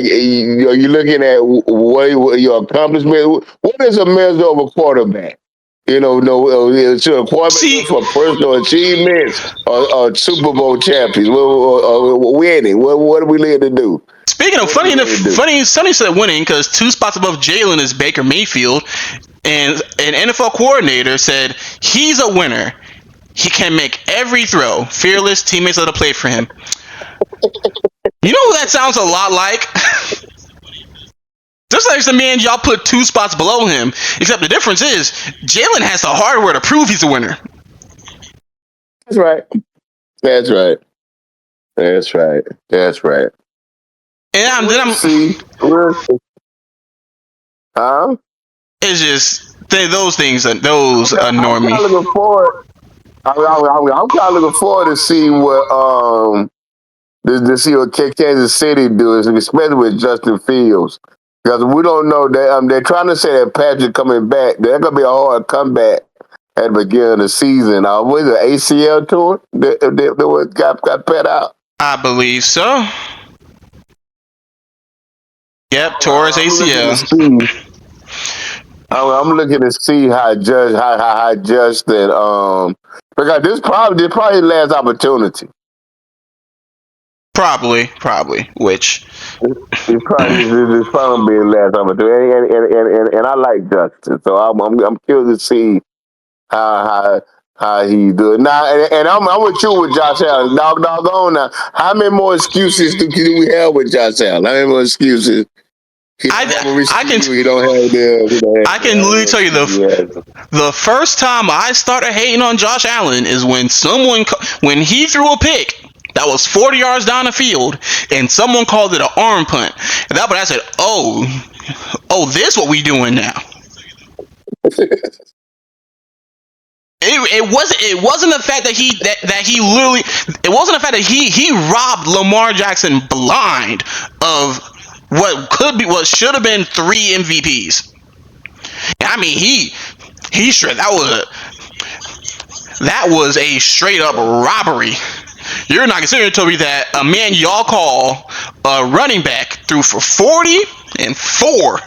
you're looking at what your accomplishment. What is a measure of a quarterback? Should a quarterback for personal achievements or Super Bowl champions? Winning. What are we led to do? Speaking of funny, Sonny said winning because 2 spots above Jalen is Baker Mayfield. And an NFL coordinator said he's a winner. He can make every throw. Fearless, teammates let to play for him. You know who that sounds a lot like? Just like the man y'all put 2 spots below him. Except the difference is Jalen has the hardware to prove he's a winner. That's right. And I'm see. Huh? It's just those things those annoy me. I'm kind of looking forward to see what Kansas City does, especially with Justin Fields, because we don't know that they're trying to say that Patrick coming back. That's gonna be a hard comeback at the beginning of the season. Was it ACL tour that got put out? I believe so. Yep, Torres I'm looking to ACL. see. I'm looking to see how Justin because this probably last opportunity. Probably. Which It's probably be his last opportunity, and I like Justin, so I'm curious to see how he do it now. And I'm with you with Josh Allen. Doggone now. How many more excuses do we have with Josh Allen? How many more excuses? He don't have a I can receiver. He don't have the. He don't have, I can how many literally more tell you excuses he has? the first time I started hating on Josh Allen is when when he threw a pick that was 40 yards down the field and someone called it an arm punt. And that, but I said, this what we doing now. It wasn't the fact that he literally, it wasn't the fact that he robbed Lamar Jackson blind of what should have been 3 MVPs. I mean, he sure that was a straight up robbery. You're not considering to me that a man y'all call a running back threw for 40 and 4,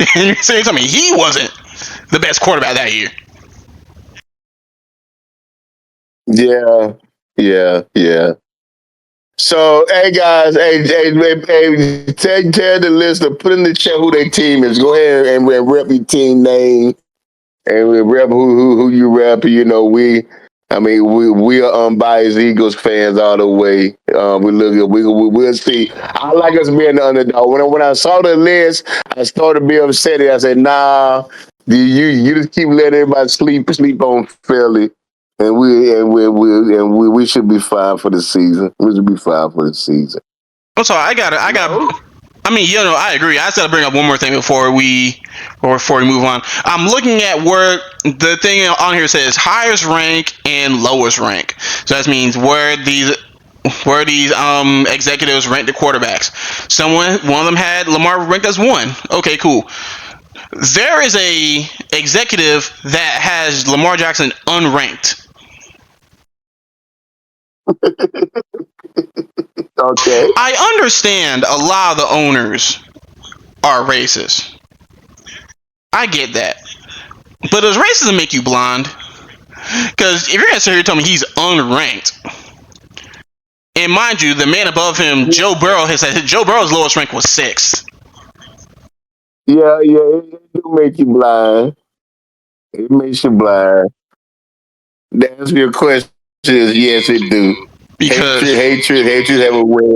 and you're saying to me he wasn't the best quarterback that year. Yeah. So, hey guys, hey, tell the listener, put in the chat who their team is. Go ahead and rep your team name and we rep who you rep. We are unbiased Eagles fans all the way. We'll see. I like us being the underdog. When I saw the list, I started to be upset. I said, nah, you just keep letting everybody sleep on Philly. And we should be fine for the season. We should be fine for the season. I'm sorry, I mean, I agree. I just gotta bring up one more thing before we move on. I'm looking at where the thing on here says highest rank and lowest rank. So that means where these executives rank the quarterbacks. One of them had Lamar ranked as 1. Okay, cool. There is a executive that has Lamar Jackson unranked. Okay. I understand a lot of the owners are racist. I get that. But does racism make you blind? Because if you're gonna sit here and tell me he's unranked, and mind you, the man above him, Joe Burrow, has said Joe Burrow's lowest rank was 6th. Yeah, it do make you blind. It makes you blind. The answer to your question is yes, it do. Because Hatred have a way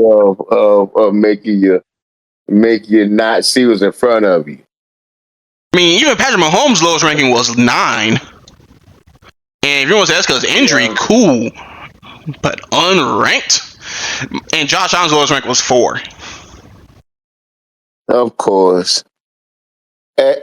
of making you not see what's in front of you. I mean, even Patrick Mahomes' lowest ranking was 9. And if you want to say that's because injury, cool. But unranked? And Josh Allen's lowest rank was 4. Of course. The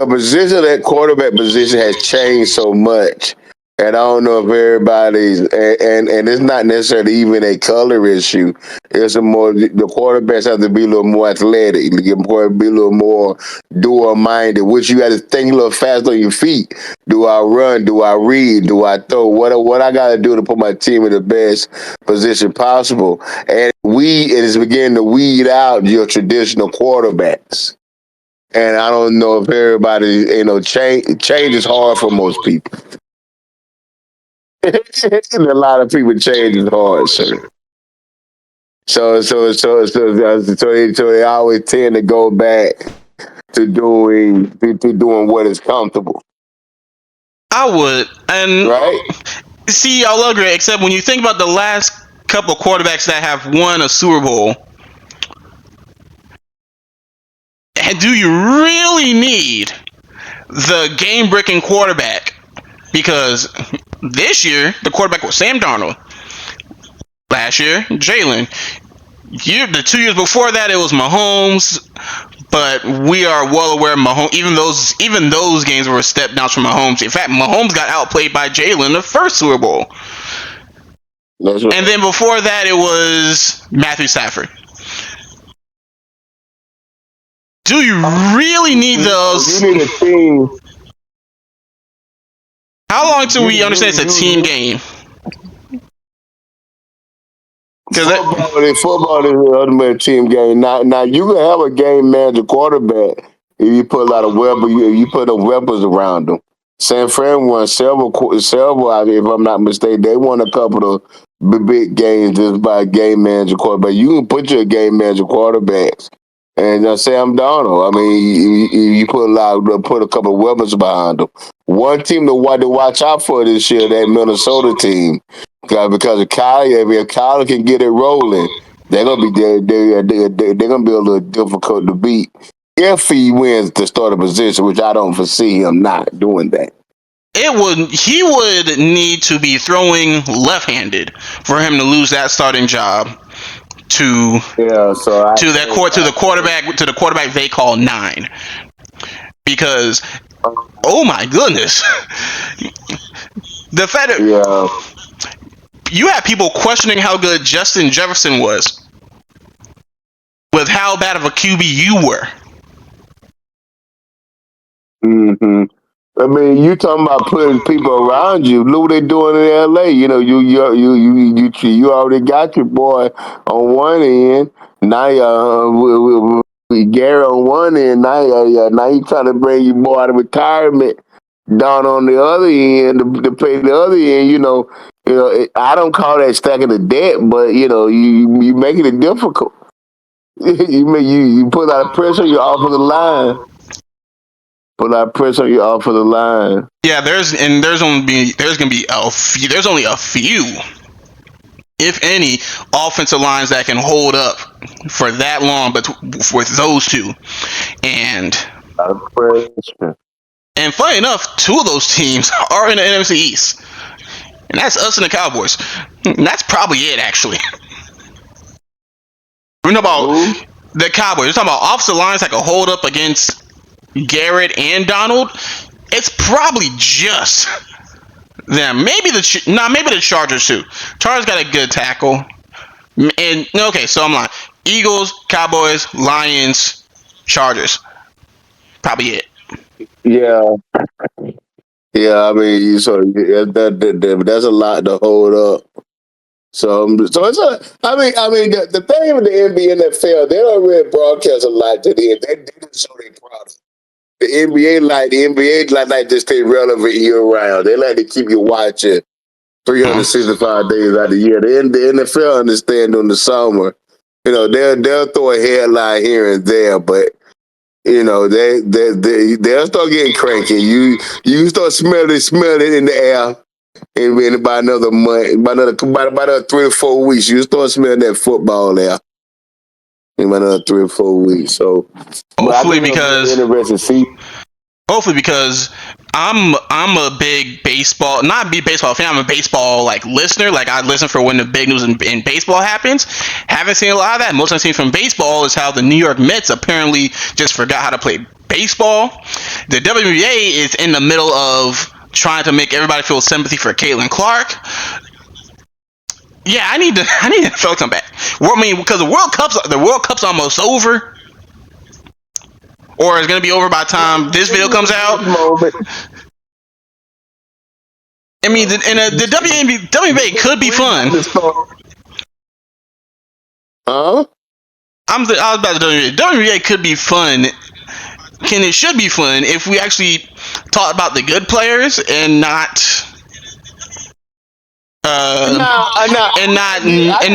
position, that quarterback position, has changed so much, and I don't know if everybody's and it's not necessarily even a color issue. It's the quarterbacks have to be a little more athletic, be a little more dual minded, which you got to think a little fast on your feet. Do I run? Do I read? Do I throw? What I got to do to put my team in the best position possible? And it is beginning to weed out your traditional quarterbacks. And I don't know if everybody, change is hard for most people. A lot of people, change is hard, sir. So they always tend to go back to doing what is comfortable, I would. And right? see, I'll agree, except when you think about the last couple quarterbacks that have won a Super Bowl, do you really need the game breaking quarterback? Because this year, the quarterback was Sam Darnold. Last year, Jalen. The 2 years before that, it was Mahomes. But we are well aware Mahomes, even those games were step downs from Mahomes. In fact, Mahomes got outplayed by Jalen the first Super Bowl. That's right. And then before that, it was Matthew Stafford. Do you really need You those? need a team. How long till we understand it's a team You game? Because football is the ultimate team game. Now you can have a game manager quarterback if you put a lot of weapons. You put the weapons around them. San Fran won several. If I'm not mistaken, they won a couple of big games just by game manager quarterback. You can put your game manager quarterbacks. And Sam Donald, I mean, you put a couple of weapons behind them. One team to watch out for this year, that Minnesota team. Because if Kyle can get it rolling, they're gonna be a little difficult to beat if he wins the starting position, which I don't foresee him not doing that. he would need to be throwing left-handed for him to lose that starting job to Yeah, so to the quarterback they call 9, because oh my goodness, the fact that yeah, you have people questioning how good Justin Jefferson was with how bad of a QB you were. hmm I mean, you talking about putting people around you. Look what they doing in L.A. You know, you already got your boy on one end. Now, Gary on one end. Now you trying to bring your boy out of retirement down on the other end to pay the other end. I don't call that stacking the debt, but you making it difficult. You put a lot of pressure on your offensive line. Put a lot of pressure on your offensive line. Yeah, there's gonna be there's only a few, if any, offensive lines that can hold up for that long, but with those two, and A lot of pressure. funny enough, 2 of those teams are in the NFC East, and that's us and the Cowboys. And that's probably it, actually. We're talking Who? about the Cowboys. We're talking about offensive lines that can hold up against Garrett and Donald. It's probably just them. Maybe the Chargers too. Chargers got a good tackle. And okay, so I'm lying. Eagles, Cowboys, Lions, Chargers. Probably it. Yeah, yeah. I mean, that's a lot to hold up. So it's a. I mean, the thing with the NBA and NFL, they don't really broadcast a lot to the end. They didn't show their product. The NBA like to stay relevant year round. They like to keep you watching Uh, 365 days out of the year. The NFL understand during the summer. They'll throw a headline here and there, but they'll start getting cranky. You start smelling it in the air, and then by another month, by another 3 or 4 weeks, you start smelling that football there. In by another 3 or 4 weeks. So, but I hopefully think it'll be an because interesting season. hopefully because I'm a big baseball, not be baseball fan. I'm a baseball like listener. Like I listen for when the big news in baseball happens. Haven't seen a lot of that. Most I've seen from baseball is how the New York Mets apparently just forgot how to play baseball. The WNBA is in the middle of trying to make everybody feel sympathy for Caitlin Clark. Yeah, I need to feel come back. Well, I mean, because the World Cup's almost over, or it's gonna be over by the time this video comes out. I mean, the WNBA could be fun. Huh? I was about to tell you, WNBA could be fun. It should be fun if we actually talk about the good players and not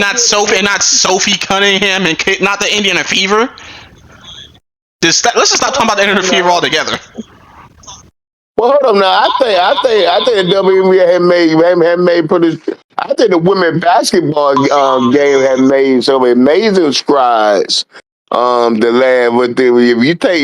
not Sophie Cunningham and not the Indiana Fever. Let's just stop talking about the Indiana Fever altogether. Well, hold on now. I think the WNBA had made pretty. I think the women basketball game had made some amazing strides. The last if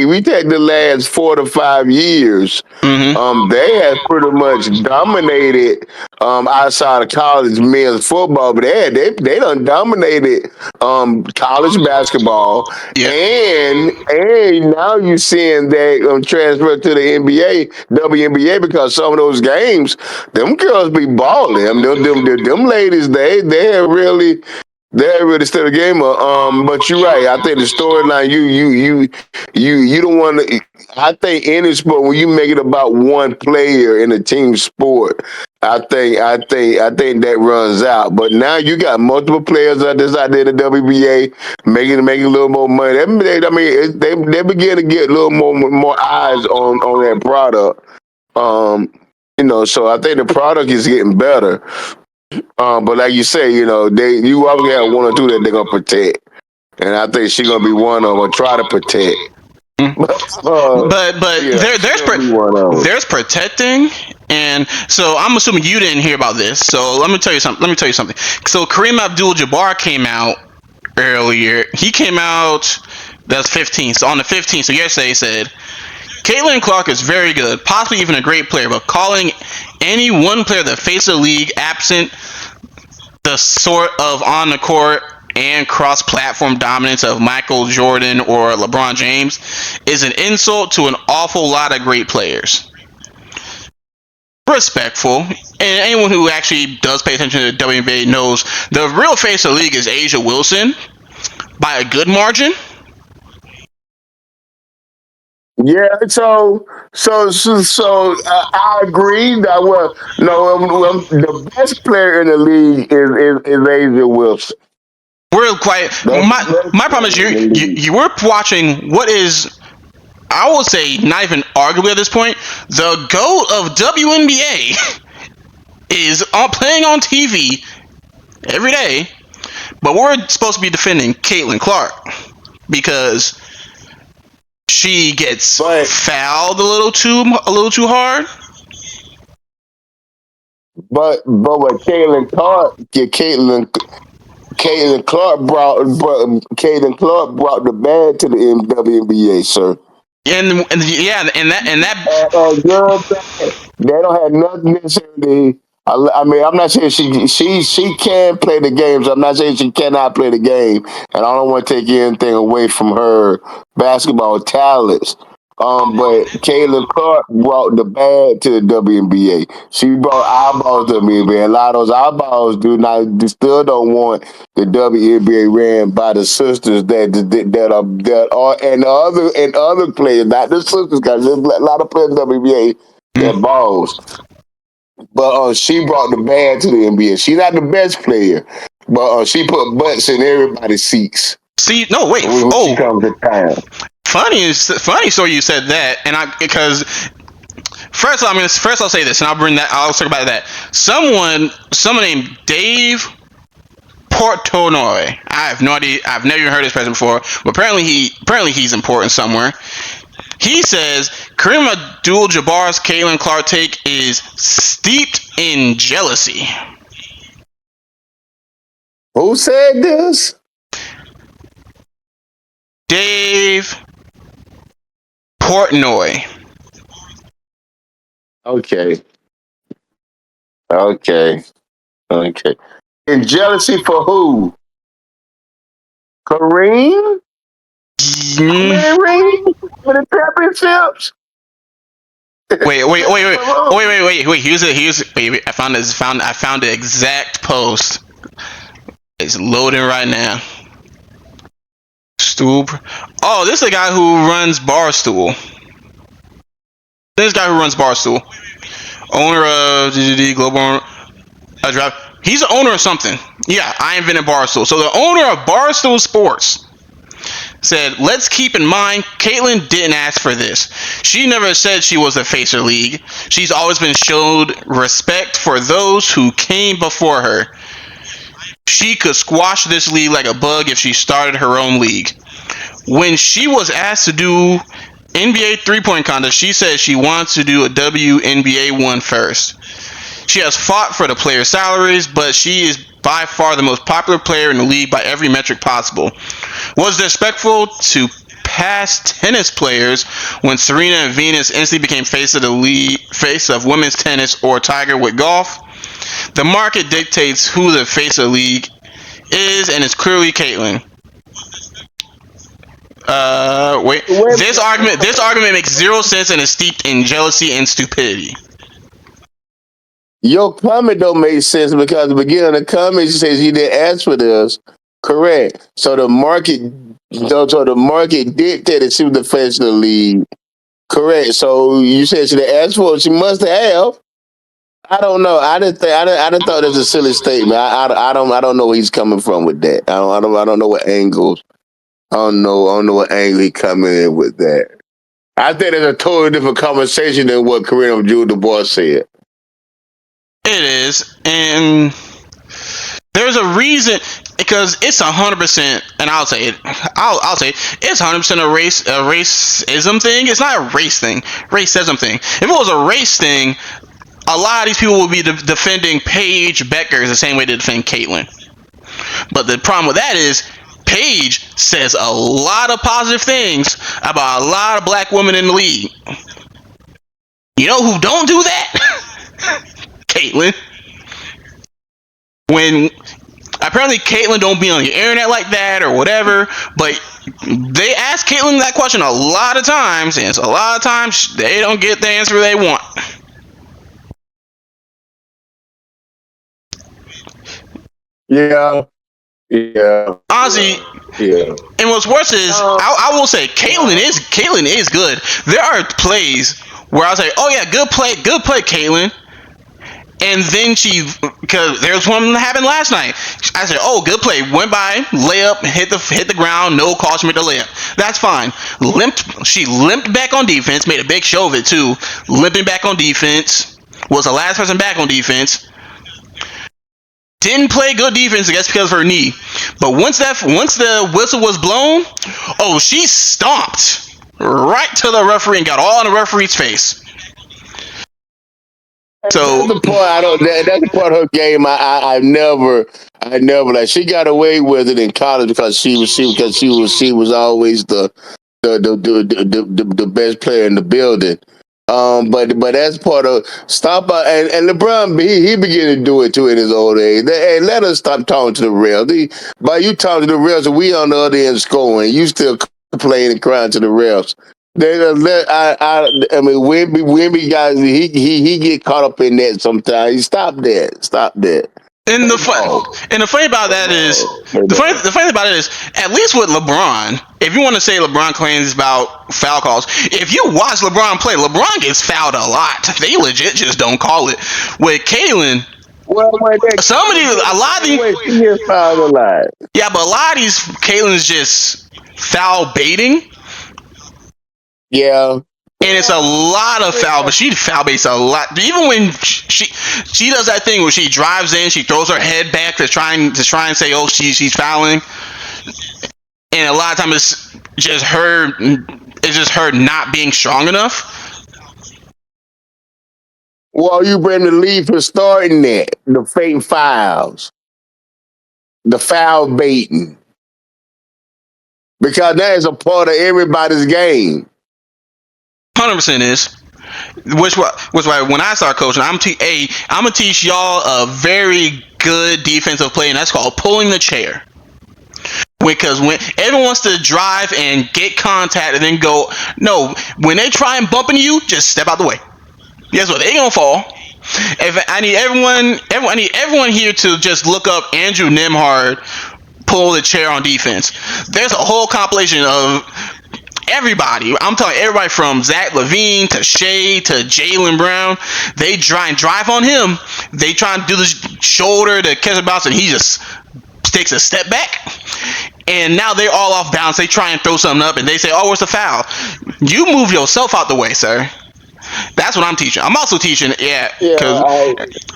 we take the last 4 to 5 years, Mm-hmm. they have pretty much dominated outside of college men's football, but they done dominated college basketball, Yeah. and now you're seeing that transfer to the NBA, WNBA, because some of those games, them girls be balling. Them ladies, they have really. They really still the game up. But you're right. I think the storyline you don't want to. I think any sport when you make it about one player in a team sport, I think that runs out. But now you got multiple players out there in the WBA making a little more money. They begin to get a little more eyes on that product. Um, so I think the product is getting better. But like you say, you always have one or two that they're gonna protect, and I think she's gonna be one of them or try to protect. Mm. But Yeah, she's gonna be one of them. there's protecting, and so I'm assuming you didn't hear about this. So let me tell you something. So Kareem Abdul-Jabbar came out earlier. He came out, that's 15th. So on the 15th, so yesterday, he said Caitlin Clark is very good, possibly even a great player, but calling any one player the face of the league absent the sort of on the court and cross-platform dominance of Michael Jordan or LeBron James is an insult to an awful lot of great players. Respectful, and anyone who actually does pay attention to the WNBA knows the real face of the league is Asia Wilson by a good margin. Yeah, I agree that the best player in the league is Asia Wilson. We're quite That's my the best my problem is player in the league. you were watching what is, I will say, not even arguably at this point, the GOAT of WNBA is playing on TV every day, but we're supposed to be defending Caitlin Clark because she gets But fouled a little too hard. what Caitlin Clark brought the bag to the WNBA, sir. And yeah, and that Girl, they don't have nothing necessarily. I'm not saying she can play the games. I'm not saying she cannot play the game, and I don't want to take anything away from her basketball talents. But Caitlin Clark brought the bag to the WNBA. She brought eyeballs to the WNBA. A lot of those eyeballs still don't want the WNBA ran by the sisters that are and other players, not the sisters, because there's a lot of players in the WNBA that balls. But she brought the bag to the NBA. She's not the best player, but she put butts in everybody's seats see no wait when she oh comes to town. funny story you said that, and I because first I'll say this, and I'll talk about that. Someone named Dave Portnoy. I have no idea. I've never even heard this person before, but apparently he's important somewhere. He says Kareem Abdul-Jabbar's Caitlin Clark take is steeped in jealousy. Who said this? Dave Portnoy. Okay, okay, okay. And jealousy for who? Kareem? How Mm, many rings for the championships? wait. Wait. I found the exact post. It's loading right now. Stoop. Oh, this is the guy who runs Barstool. Owner of GGD Global Draft. He's the owner of something. Yeah, I invented Barstool. So the owner of Barstool Sports said, let's keep in mind, Caitlin didn't ask for this. She never said she was a face of the league. She's always been showed respect for those who came before her. She could squash this league like a bug if she started her own league. When she was asked to do NBA three-point contest, she said she wants to do a WNBA one first. She has fought for the players' salaries, but she is by far the most popular player in the league by every metric possible. Was disrespectful to past tennis players when Serena and Venus instantly became face of women's tennis, or Tiger with golf. The market dictates who the face of the league is, and it's clearly Caitlin. Wait. This argument makes zero sense and is steeped in jealousy and stupidity. Your comment don't make sense because at the beginning of the comment she says you didn't ask for this. Correct. So the market dictated she was the face of the league. Correct. So you said she asked for it. She must have. I don't know. I didn't thought that's a silly statement. I don't know where he's coming from with that. I don't know what angles. I don't know what angle he coming in with that. I think it's a totally different conversation than what Kareem Abdul-Jabbar said. It is, and there's a reason because it's 100%, and I'll say it's 100% a racism thing. It's not a race thing, racism thing. If it was a race thing, a lot of these people would be defending Paige Becker the same way they defend Caitlyn. But the problem with that is Paige says a lot of positive things about a lot of black women in the league. You know who don't do that? Caitlyn. When apparently Caitlyn don't be on the internet like that or whatever, but they ask Caitlyn that question a lot of times, and a lot of times they don't get the answer they want. Yeah. Yeah. Honestly, Yeah. and what's worse is I will say Caitlyn is good. There are plays where I'll say, oh yeah, good play, Caitlyn. And then because there's one that happened last night. I said, oh, good play. Went by, layup, hit the ground, no call, she made the layup. That's fine. She limped back on defense, made a big show of it too. Limping back on defense, was the last person back on defense. Didn't play good defense, I guess because of her knee. But once the whistle was blown, oh, she stomped right to the referee and got all in the referee's face. So that's the part I don't. That's the part of her game. I never like. She got away with it in college because she was always the best player in the building. But that's part of stop and LeBron he began to do it too in his old age. Hey, let us stop talking to the refs. By you talking to the refs, and we on the other end scoring, you still complaining and crying to the refs. I mean, Wimby guys, he get caught up in that sometimes. Stop that. And the funny about that is the funny about it is at least with LeBron, if you want to say LeBron claims about foul calls, if you watch LeBron play, LeBron gets fouled a lot. They legit just don't call it. With Caitlyn, a lot of these, he gets fouled a lot. yeah, but a lot of these Caitlyn's just foul baiting. Yeah. And it's a lot of foul, but she foul baits a lot. Even when she does that thing where she drives in, she throws her head back to try and say, oh, she's fouling. And a lot of times it's just her not being strong enough. Well, you bring the lead for starting that. The fake fouls. The foul baiting. Because that is a part of everybody's game. 100% is. Which why when I start coaching, I'm gonna teach y'all a very good defensive play, and that's called pulling the chair. Because when everyone wants to drive and get contact and then go, no, when they try and bump into you, just step out the way. Guess what? They gonna fall. If I need everyone here to just look up Andrew Nemhard pull the chair on defense. There's a whole compilation of everybody. I'm talking everybody from Zach LaVine to Shea to Jaylen Brown. They try and drive on him. They try and do the shoulder to catch a bounce, and he just takes a step back. And now they're all off balance. They try and throw something up, and they say, "Oh, where's the foul?" You move yourself out the way, sir. That's what I'm teaching. I'm also teaching,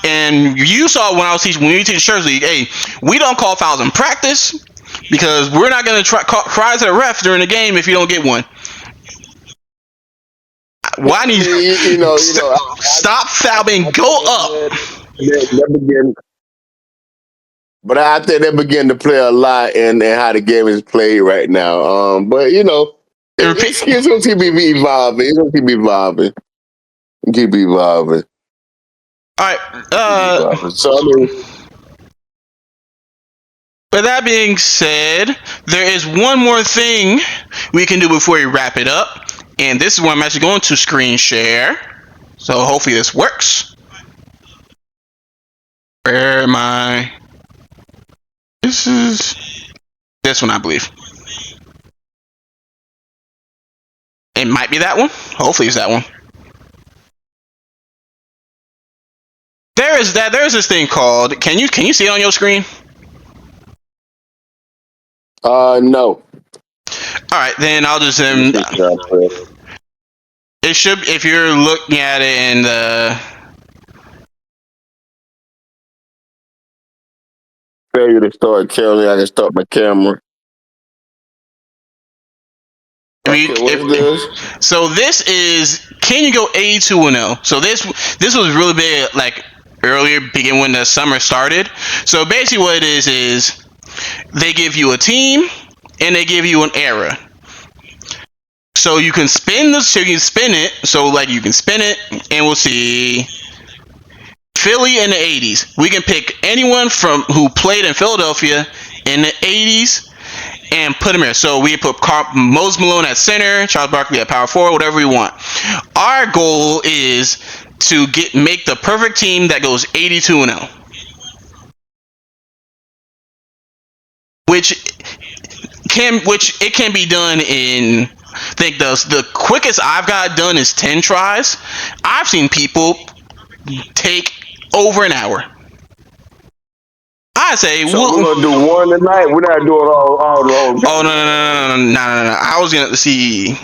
and you saw when I was teaching, when we teach Church League, hey, we don't call fouls in practice because we're not going to cry to the ref during the game if you don't get one. Why need stop fouling, go up. But I think they begin to play a lot in how the game is played right now. But it's going to keep evolving. It's going to keep evolving. Keep evolving. All right. So I mean, with that being said, there is one more thing we can do before we wrap it up, and this is where I'm actually going to screen share. So hopefully this works. Where am I? This is This one, I believe. It might be that one. Hopefully, it's that one. There's this thing called. Can you see it on your screen? No. All right, then I'll just it should, if you're looking at it in the Failure to start Kelly. I can start my camera. Okay, what's this? so this is, can you go 82-0? So this was really big, like earlier, begin when the summer started. So basically what it is they give you a team and they give you an era. So you can spin it. So like you can spin it, and we'll see Philly in the 80s. We can pick anyone from who played in Philadelphia in the 80s and put them here. So we put Mose Malone at center, Charles Barkley at power forward, whatever we want. Our goal is to make the perfect team that goes 82-0, which it can be done in. I think the quickest I've got done is 10 tries. I've seen people take over an hour. I say so we're gonna do one tonight. We're not doing all the whole. Oh no! I was gonna see.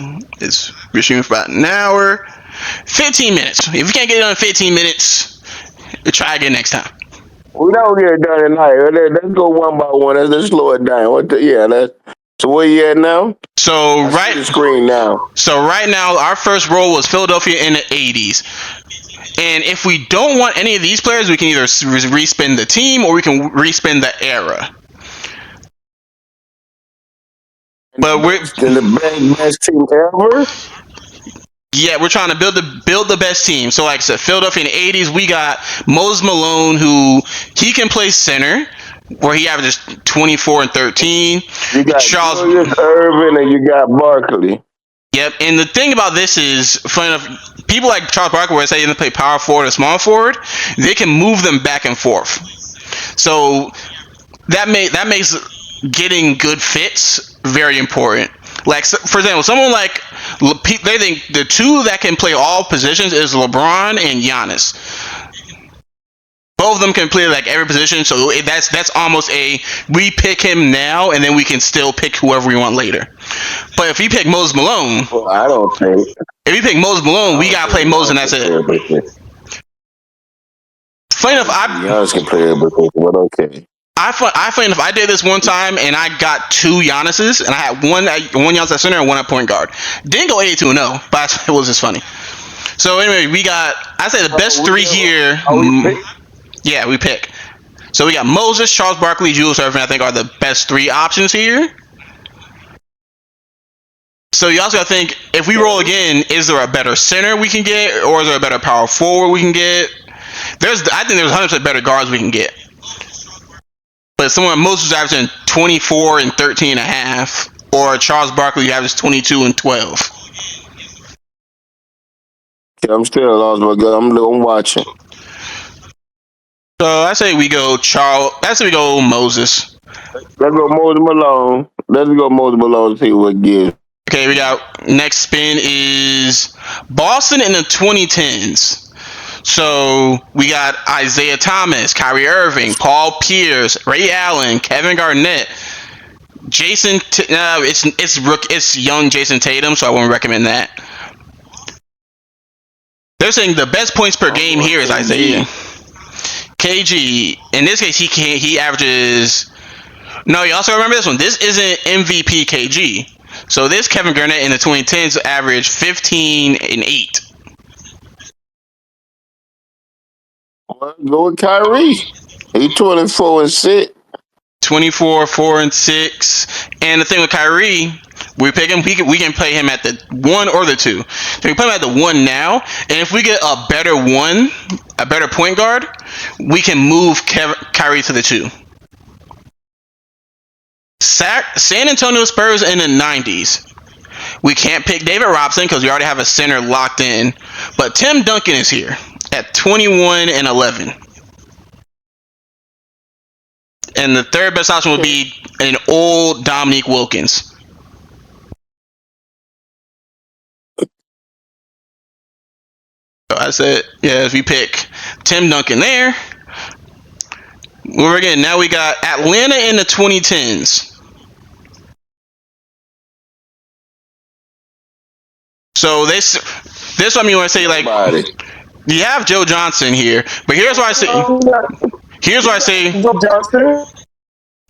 We're shooting for about an hour, 15 minutes. If you can't get it done in 15 minutes, try again next time. We don't get it done tonight. Let's go one by one. Let's slow it down. So where you at now? So I see the screen now. So right now, our first roll was Philadelphia in the 80s. And if we don't want any of these players, we can either respin the team or we can respin the era. But we're in the best team ever. Yeah, we're trying to build the best team. So like I said, Philadelphia in the 80s, we got Mose Malone, who he can play center, where he averages 24 and 13. You got Julius Irvin and you got Barkley. Yep, and the thing about this is, funny enough, people like Charles Barkley, where they say they play power forward or small forward, they can move them back and forth. So that makes getting good fits very important. Like, for example, someone like, they think the two that can play all positions is LeBron and Giannis. Both of them can play like every position, so that's almost we pick him now, and then we can still pick whoever we want later. But if we pick Mose Malone, well, I don't think. If we pick Mose Malone, we gotta play Mose, and that's it. Funny enough, Giannis can play everything, but okay. Funny enough, I did this one time, and I got two Giannis's, and I had one Giannis at center and one at point guard. Didn't go 82-0, but it was just funny. So anyway, we got, I say the best three here. Yeah, we pick. So we got Moses, Charles Barkley, Julius Irvin, I think, are the best three options here. So you also got to think, if we roll again, is there a better center we can get, or is there a better power forward we can get? I think there's 100% better guards we can get. But someone Moses averaging 24 and 13 and a half, or Charles Barkley averages 22 and 12. Yeah, I'm still lost, but I'm watching. So I say we go Moses. Let's go Moses Malone. Let's go Moses Malone and see what it gives. Okay, we got next spin is Boston in the 2010s. So we got Isaiah Thomas, Kyrie Irving, Paul Pierce, Ray Allen, Kevin Garnett, it's young Jason Tatum, so I won't recommend that. They're saying the best points per game here is Isaiah. KG, in this case, he averages. No, you also remember this one. This isn't MVP KG. So this Kevin Garnett in the 2010s averaged 15 and 8. Well, go with Kyrie. He's 24 and 6. 24, 4 and 6. And the thing with Kyrie, we pick him. We can play him at the 1 or the 2. So we put him at the 1 now, and if we get a better point guard, we can move Kyrie to the 2. San Antonio Spurs in the 90s. We can't pick David Robson because we already have a center locked in, but Tim Duncan is here at 21 and 11. And the third best option would be an old Dominique Wilkins. So I said, yeah, if we pick Tim Duncan there, we're again. Now we got Atlanta in the 2010s. So this what I mean when I say like you have Joe Johnson here, but here's why I say Joe Johnson.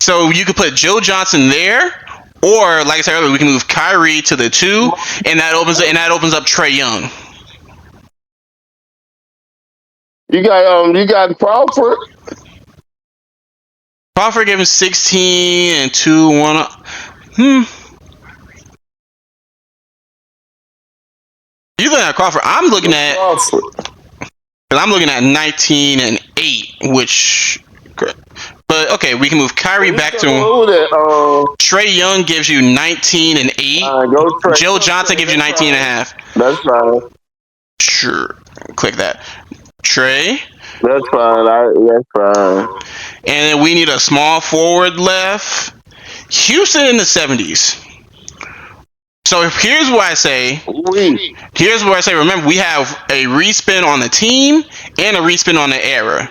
So you could put Joe Johnson there, or like I said earlier, we can move Kyrie to the 2, and that opens up Trae Young. You got Crawford. Crawford gave him 16 and 2, 1. You looking at Crawford? I'm looking at Crawford. I'm looking at 19 and 8, which. But okay, we can move Kyrie back to Trae Young gives you 19 and 8. Joe Johnson gives you 19 and a half. That's fine. Sure, click that. Trae. That's fine. That's fine. And then we need a small forward left. Houston in the 70s. So here's what I say. Remember, we have a respin on the team and a respin on the era.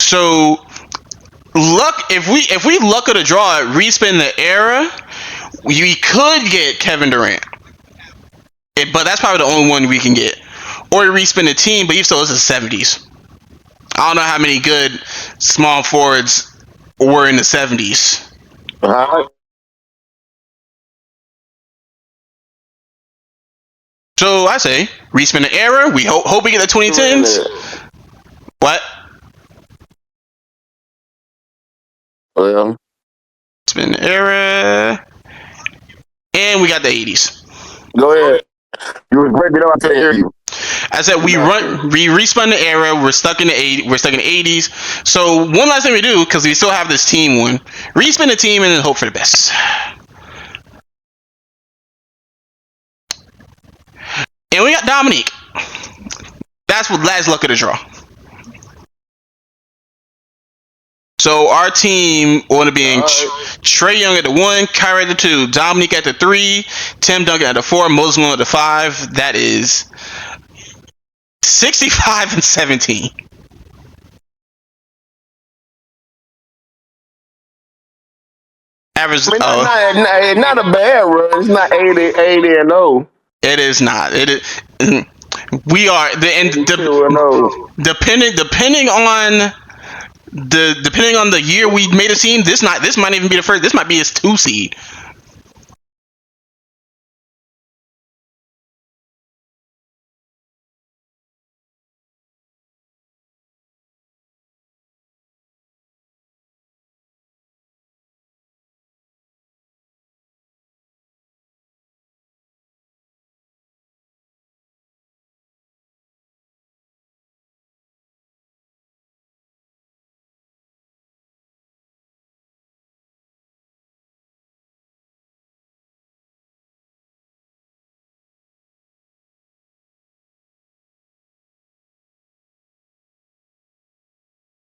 So if we luck of the draw at respin the era, we could get Kevin Durant. But that's probably the only one we can get. Or respin the team, but even still, it's the 70s. I don't know how many good small forwards were in the 70s. So I say, respin the era. We hope we get the 2010s. What? Well, Spin the era. And we got the 80s. Go ahead. You were breaking up. I couldn't hear you. I said we respun the era. We're stuck in the 80s. So one last thing we do, because we still have this team one. Respin the team and then hope for the best. And we got Dominique. That's luck of the draw. So our team want to be in Trae Young at the 1, Kyrie at the 2, Dominique at the 3, Tim Duncan at the 4, Moses Malone at the 5. That is 65 and 17. Average. It's not a bad run. It's not 80 and 0. It is not. It is. We are depending on the year we made a team. This might even be the first. This might be his 2 seed.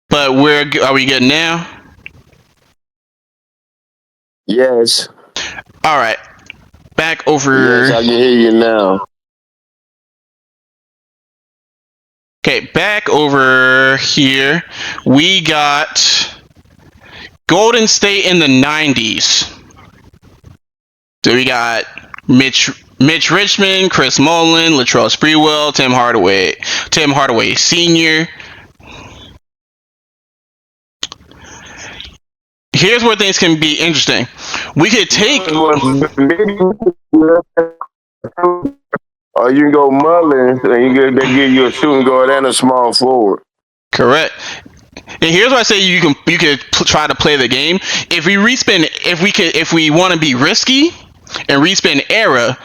But where are we good now? Yes. All right. Back over. Yes, I can hear you now. Okay, back over here. We got Golden State in the 90s. So we got Mitch Richmond, Chris Mullin, Latrell Sprewell, Tim Hardaway Sr. Here's where things can be interesting. We could take. Or you can go Mullins, and they give you a shooting guard and a small forward. Correct. And here's why I say you could try to play the game. If we respin, if we want to be risky and respin era,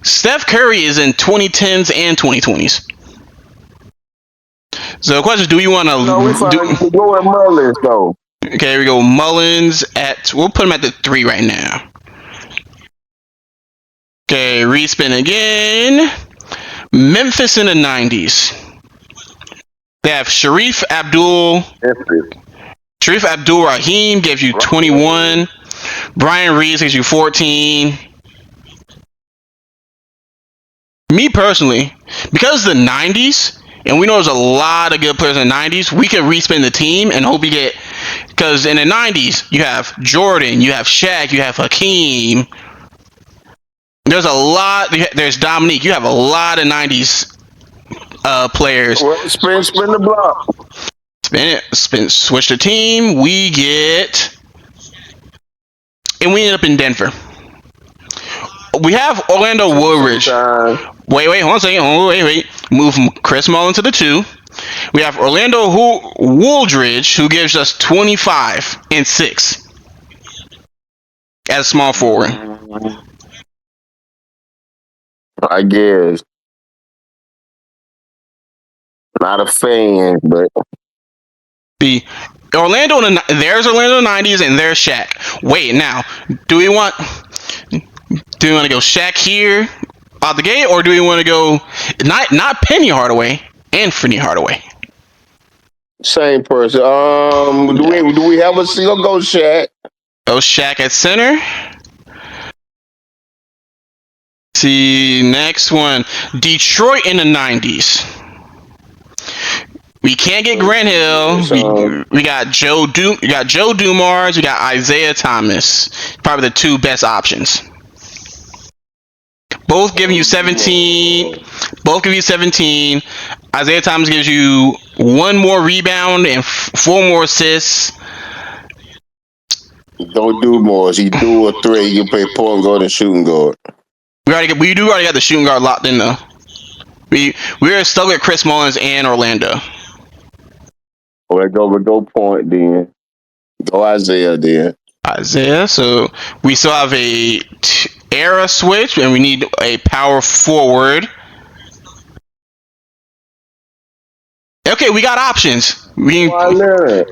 Steph Curry is in 2010s and 2020s. So the question is, do we want to go with Mullins though? Okay, here we go. Mullins we'll put him at the 3 right now. Okay, respin again. Memphis in the 90s. They have Sharif Abdul Rahim gives you 21. Brian Reeves gives you 14. Me personally, because the 90s, and we know there's a lot of good players in the 90s, we can respin the team and hope we get. Because in the 90s, you have Jordan, you have Shaq, you have Hakeem. There's a lot. There's Dominique. You have a lot of 90s players. Well, spin the block. Switch the team. We get. And we end up in Denver. We have Orlando Woodridge. Wait, hold on a second. Wait. Move Chris Mullin to the 2. We have Orlando Woodridge, who gives us 25 and 6 as small forward. I guess. Not a fan, but The Orlando, there's Orlando 90s and there's Shaq. Wait, now, do we want to go Shaq here out the gate, or do we want to go not Penny Hardaway, Anthony Hardaway? Same person. Do we have a single go Shaq? Oh, Shaq at center. See, next one, Detroit in the 90s. We can't get Grant Hill. We got Joe Dumars. We got Isaiah Thomas. Probably the 2 best options. Both giving you 17. Isaiah Thomas gives you 1 more rebound and 4 more assists. Don't do more. He do a 3. You play point guard and shooting guard. We already got the shooting guard locked in though. We're stuck with Chris Mullins and Orlando. We go point then. Go Isaiah then. So we still have a era switch, and we need a power forward. Okay, we got options. Kawhi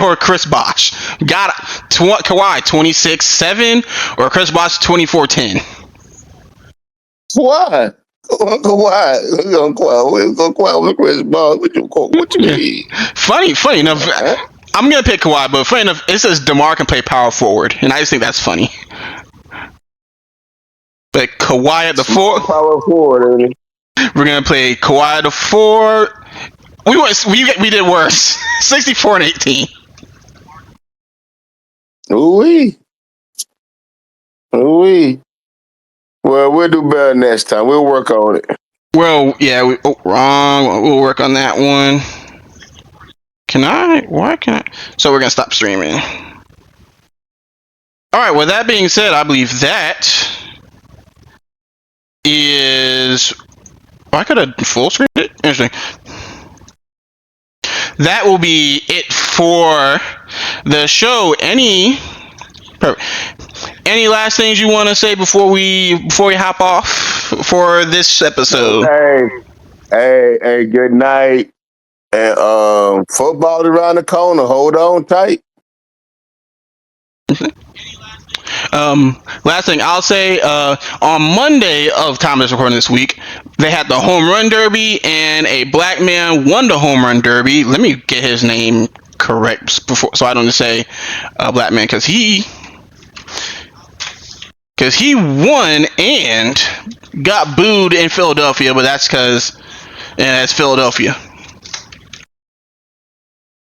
or Chris Bosh. Got Kawhi 26-7 or Chris Bosh 24-10. Why? Kawhi with Chris Bosh. What you mean? Funny enough. I'm gonna pick Kawhi, but funny enough, it says DeMar can play power forward, and I just think that's funny. But Kawhi at the 4. Power forward, ain't it? We're gonna play Kawhi at the 4. We did worse. 64-18. Ooh-wee. Well, we'll do better next time. We'll work on it. Well, yeah, wrong. We'll work on that one. Why can I? So we're gonna stop streaming. Alright, with that being said, I believe that is... I could have full screened it. Interesting. That will be it for the show. Any last things you want to say before we hop off for this episode? Hey, good night. And football around the corner. Hold on tight. Last thing I'll say, on Monday of time is recording this week, they had the home run derby, and a black man won the home run derby. Let me get his name correct before, so I don't just say black man, because he won and got booed in Philadelphia, but that's because it's Philadelphia.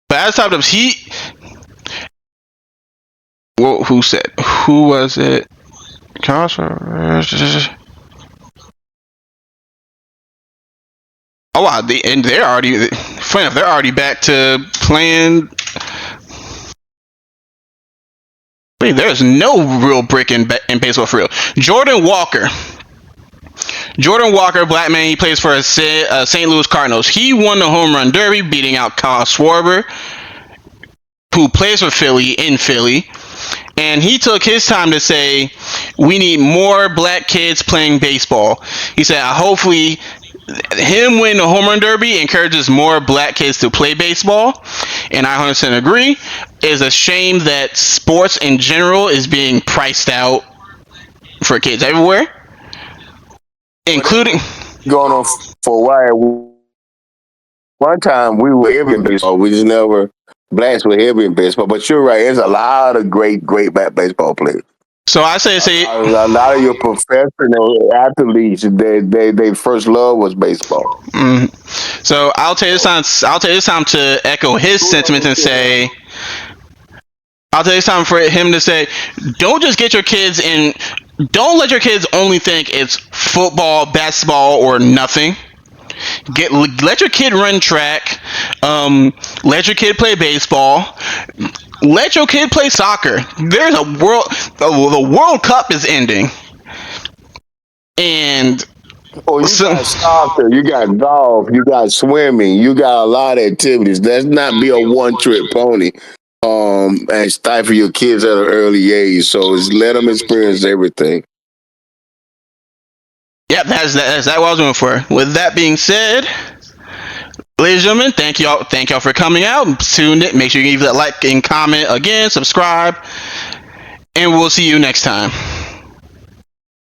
But as time of who said? Who was it? Oh wow! They're already. Funny enough, they're already back to playing. Wait, there's no real brick in baseball for real. Jordan Walker, black man. He plays for St. Louis Cardinals. He won the home run derby, beating out Kyle Schwarber, who plays for Philly in Philly. And he took his time to say, we need more black kids playing baseball. He said, hopefully, him winning the home run derby encourages more black kids to play baseball. And I 100% agree. It's a shame that sports in general is being priced out for kids everywhere, including going on for a while. one time we were heavy in baseball. We just never blacks were heavy in baseball. But you're right. There's a lot of great baseball players. So I say, A lot of your professional athletes, they first love was baseball. mm, so I'll take this time. I'll take this time to echo his sentiments and say, I'll take this time for him to say, don't just get your kids in. Don't let your kids only think it's football, basketball, or nothing. Let your kid run track. Let your kid play baseball. Let your kid play soccer. There's a world. The World Cup is ending, and Oh, you so got soccer, you got golf, you got swimming, you got a lot of activities. Let's not be a one trick pony. And stifle your kids at an early age. So it's let them experience everything. yep, that's what I was going for. With that being said, ladies and gentlemen, thank y'all for coming out. Tune in. Make sure you leave that like and comment again, subscribe, and we'll see you next time.